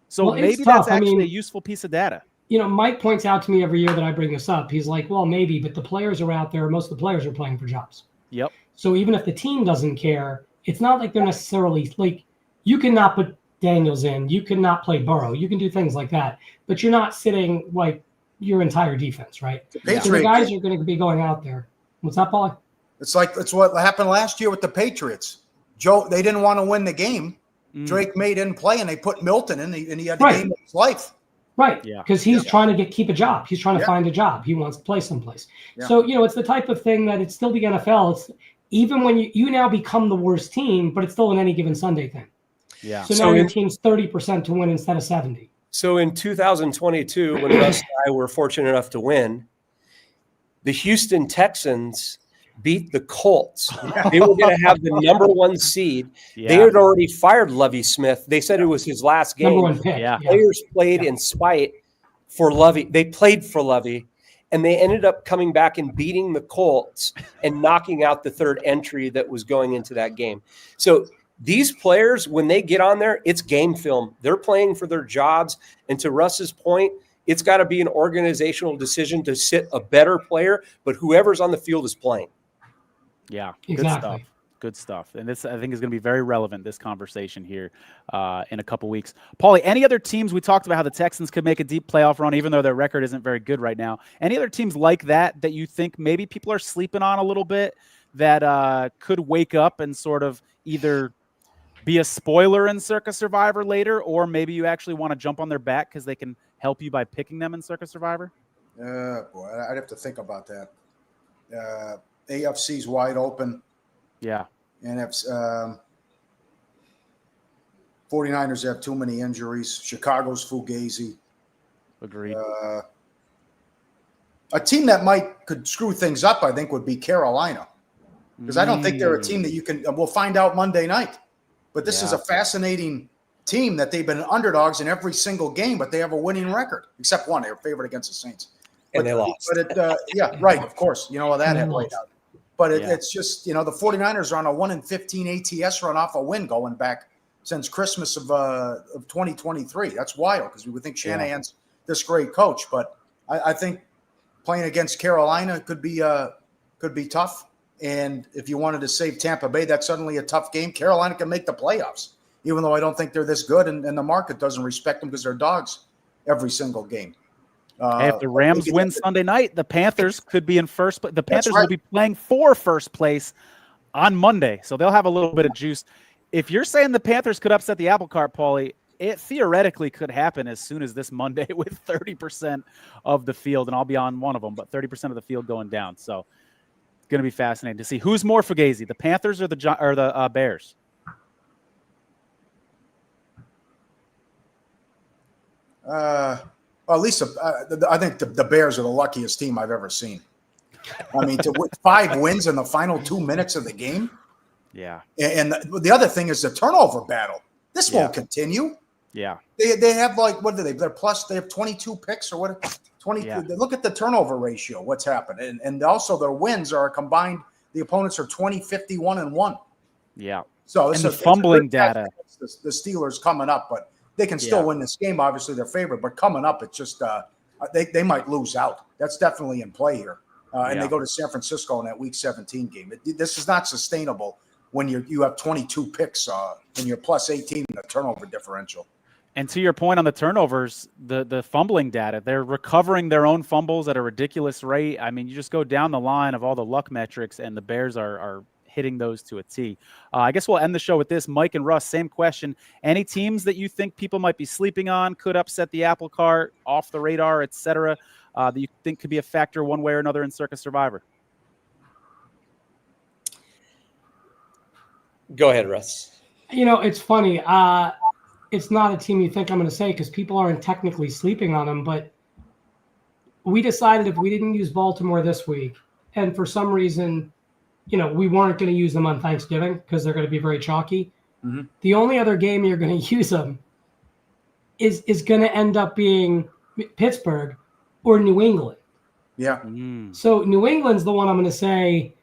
So maybe that's actually a useful piece of data. Mike points out to me every year that I bring this up. He's like, well, maybe, but the players are out there. Most of the players are playing for jobs. Yep. So even if the team doesn't care, it's not like they're necessarily like, you cannot put Daniels in, you cannot play Burrow, you can do things like that, but you're not sitting like your entire defense, right? So the guys are going to be going out there. What's that, Paul? It's what happened last year with the Patriots. They didn't want to win the game. Drake May didn't play, and they put Milton in, and he had the game of his life. Right, because he's trying to keep a job. He's trying to find a job. He wants to play someplace. Yeah. So, it's the type of thing that it's still the NFL. It's even when you now become the worst team, but it's still an any given Sunday thing. Yeah. So now your team's 30% to win instead of 70. So in 2022, when Russ and I were fortunate enough to win, the Houston Texans beat the Colts. They were going to have the number 1 seed. Yeah. They had already fired Lovie Smith. They said it was his last game. Number 1 pick. Yeah. Players played in spite for Lovie. They played for Lovie, and they ended up coming back and beating the Colts and knocking out the third entry that was going into that game. So these players, when they get on there, it's game film. They're playing for their jobs. And to Russ's point, it's got to be an organizational decision to sit a better player, but whoever's on the field is playing. Yeah, Exactly. Good stuff. And this, I think, is going to be very relevant, this conversation here in a couple weeks. Paulie, any other teams? We talked about how the Texans could make a deep playoff run, even though their record isn't very good right now. Any other teams like that you think maybe people are sleeping on a little bit that could wake up and sort of either be a spoiler in Circa Survivor later, or maybe you actually want to jump on their back because they can help you by picking them in Circa Survivor? Boy, I'd have to think about that. AFC's wide open. Yeah. And if 49ers have too many injuries, Chicago's fugazi. Agreed. A team that could screw things up, I think, would be Carolina, because I don't think they're a team that you can. We'll find out Monday night. But this is a fascinating team that they've been underdogs in every single game, but they have a winning record, except one. They were favored against the Saints, And they lost. But yeah, right. Of course, you know how that had played out. But it's just, the 49ers are on a 1-15 ATS run off a win going back since Christmas of 2023. That's wild, because we would think Shanahan's this great coach. But I think playing against Carolina could be tough. And if you wanted to save Tampa Bay, that's suddenly a tough game. Carolina can make the playoffs, even though I don't think they're this good, and the market doesn't respect them because they're dogs every single game. Hey, if the Rams win Sunday night, the Panthers could be in first place. The Panthers right. will be playing for first place on Monday, so they'll have a little bit of juice. If you're saying the Panthers could upset the apple cart, Paulie, it theoretically could happen as soon as this Monday with 30% of the field, and I'll be on one of them, but 30% of the field going down. So it's going to be fascinating to see who's more fugazi, the Panthers or the Bears. Well, at least I think the Bears are the luckiest team I've ever seen. I mean, to win 5 wins in the final 2 minutes of the game. Yeah. And the other thing is the turnover battle. This won't continue. Yeah. They have what do they? They have 22 picks or what? 20. Yeah. Look at the turnover ratio. What's happened, and also their wins are combined. The opponents are 20, 51, and 1. Yeah. So and the fumbling data. The Steelers coming up, but they can still win this game. Obviously, they're favored, but coming up, it's just they might lose out. That's definitely in play here. And they go to San Francisco in that Week 17 game. This is not sustainable when you have 22 picks and you're plus 18 in the turnover differential. And to your point on the turnovers, the fumbling data, they're recovering their own fumbles at a ridiculous rate. I mean, you just go down the line of all the luck metrics, and the Bears are hitting those to a T. I guess we'll end the show with this. Mike and Russ, same question. Any teams that you think people might be sleeping on, could upset the apple cart, off the radar, et cetera, that you think could be a factor one way or another in Circa Survivor? Go ahead, Russ. It's funny. It's not a team you think I'm going to say because people aren't technically sleeping on them, but we decided if we didn't use Baltimore this week, and for some reason, we weren't going to use them on Thanksgiving because they're going to be very chalky. Mm-hmm. The only other game you're going to use them is going to end up being Pittsburgh or New England. Yeah. So New England's the one I'm going to say.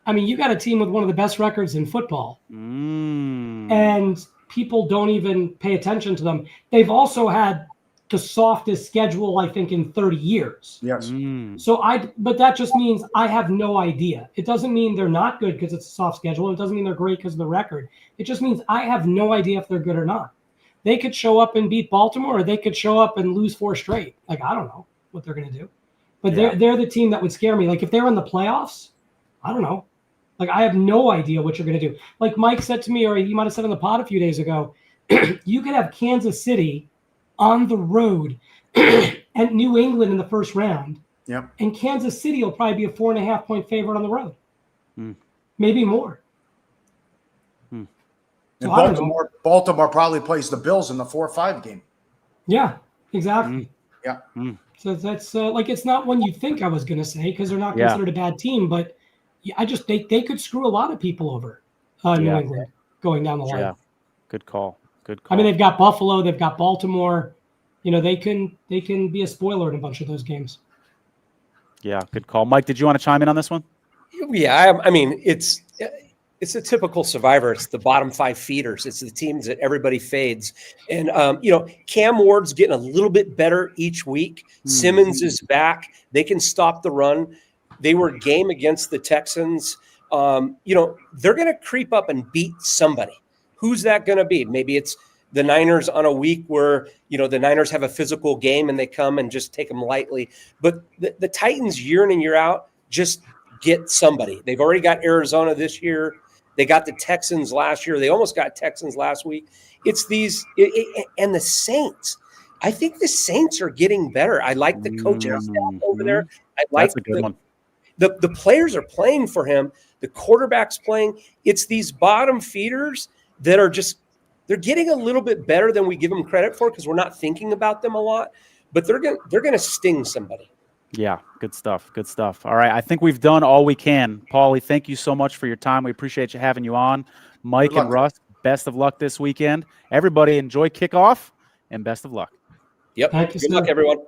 I mean, you got a team with one of the best records in football, and people don't even pay attention to them. They've also had the softest schedule, I think, in 30 years. Yes. But that just means I have no idea. It doesn't mean they're not good because it's a soft schedule. It doesn't mean they're great because of the record. It just means I have no idea if they're good or not. They could show up and beat Baltimore, or they could show up and lose 4 straight. Like, I don't know what they're going to do. But they're the team that would scare me. Like, if they're in the playoffs, I don't know. Like, I have no idea what you're going to do. Like Mike said to me, or you might have said on the pod a few days ago, you could have Kansas City on the road at New England in the first round. Yep. And Kansas City will probably be a 4.5-point favorite on the road. Maybe more. And So Baltimore probably plays the Bills in the 4-5 game. Yeah, exactly. Yeah. So that's it's not one you think I was going to say because they're not considered a bad team, but they could screw a lot of people over New England going down the line. Yeah, good call. I mean, they've got Buffalo, they've got Baltimore. They can be a spoiler in a bunch of those games. Yeah, good call. Mike, did you want to chime in on this one? Yeah, I mean, it's a typical Survivor. It's the bottom 5 feeders. It's the teams that everybody fades. And, Cam Ward's getting a little bit better each week. Simmons is back. They can stop the run. They were game against the Texans. They're going to creep up and beat somebody. Who's that going to be? Maybe it's the Niners on a week where, the Niners have a physical game and they come and just take them lightly. But the Titans year in and year out just get somebody. They've already got Arizona this year. They got the Texans last year. They almost got Texans last week. It's these and the Saints. I think the Saints are getting better. I like the coaching staff over there. I like That's a good one. The players are playing for him. The quarterback's playing. It's these bottom feeders that are they're getting a little bit better than we give them credit for because we're not thinking about them a lot. But they're gonna sting somebody. Yeah, good stuff. Good stuff. All right, I think we've done all we can. Paulie, thank you so much for your time. We appreciate you having you on. Mike and Russ, best of luck this weekend. Everybody enjoy kickoff and best of luck. Yep. Thank you, Good luck, sir. everyone.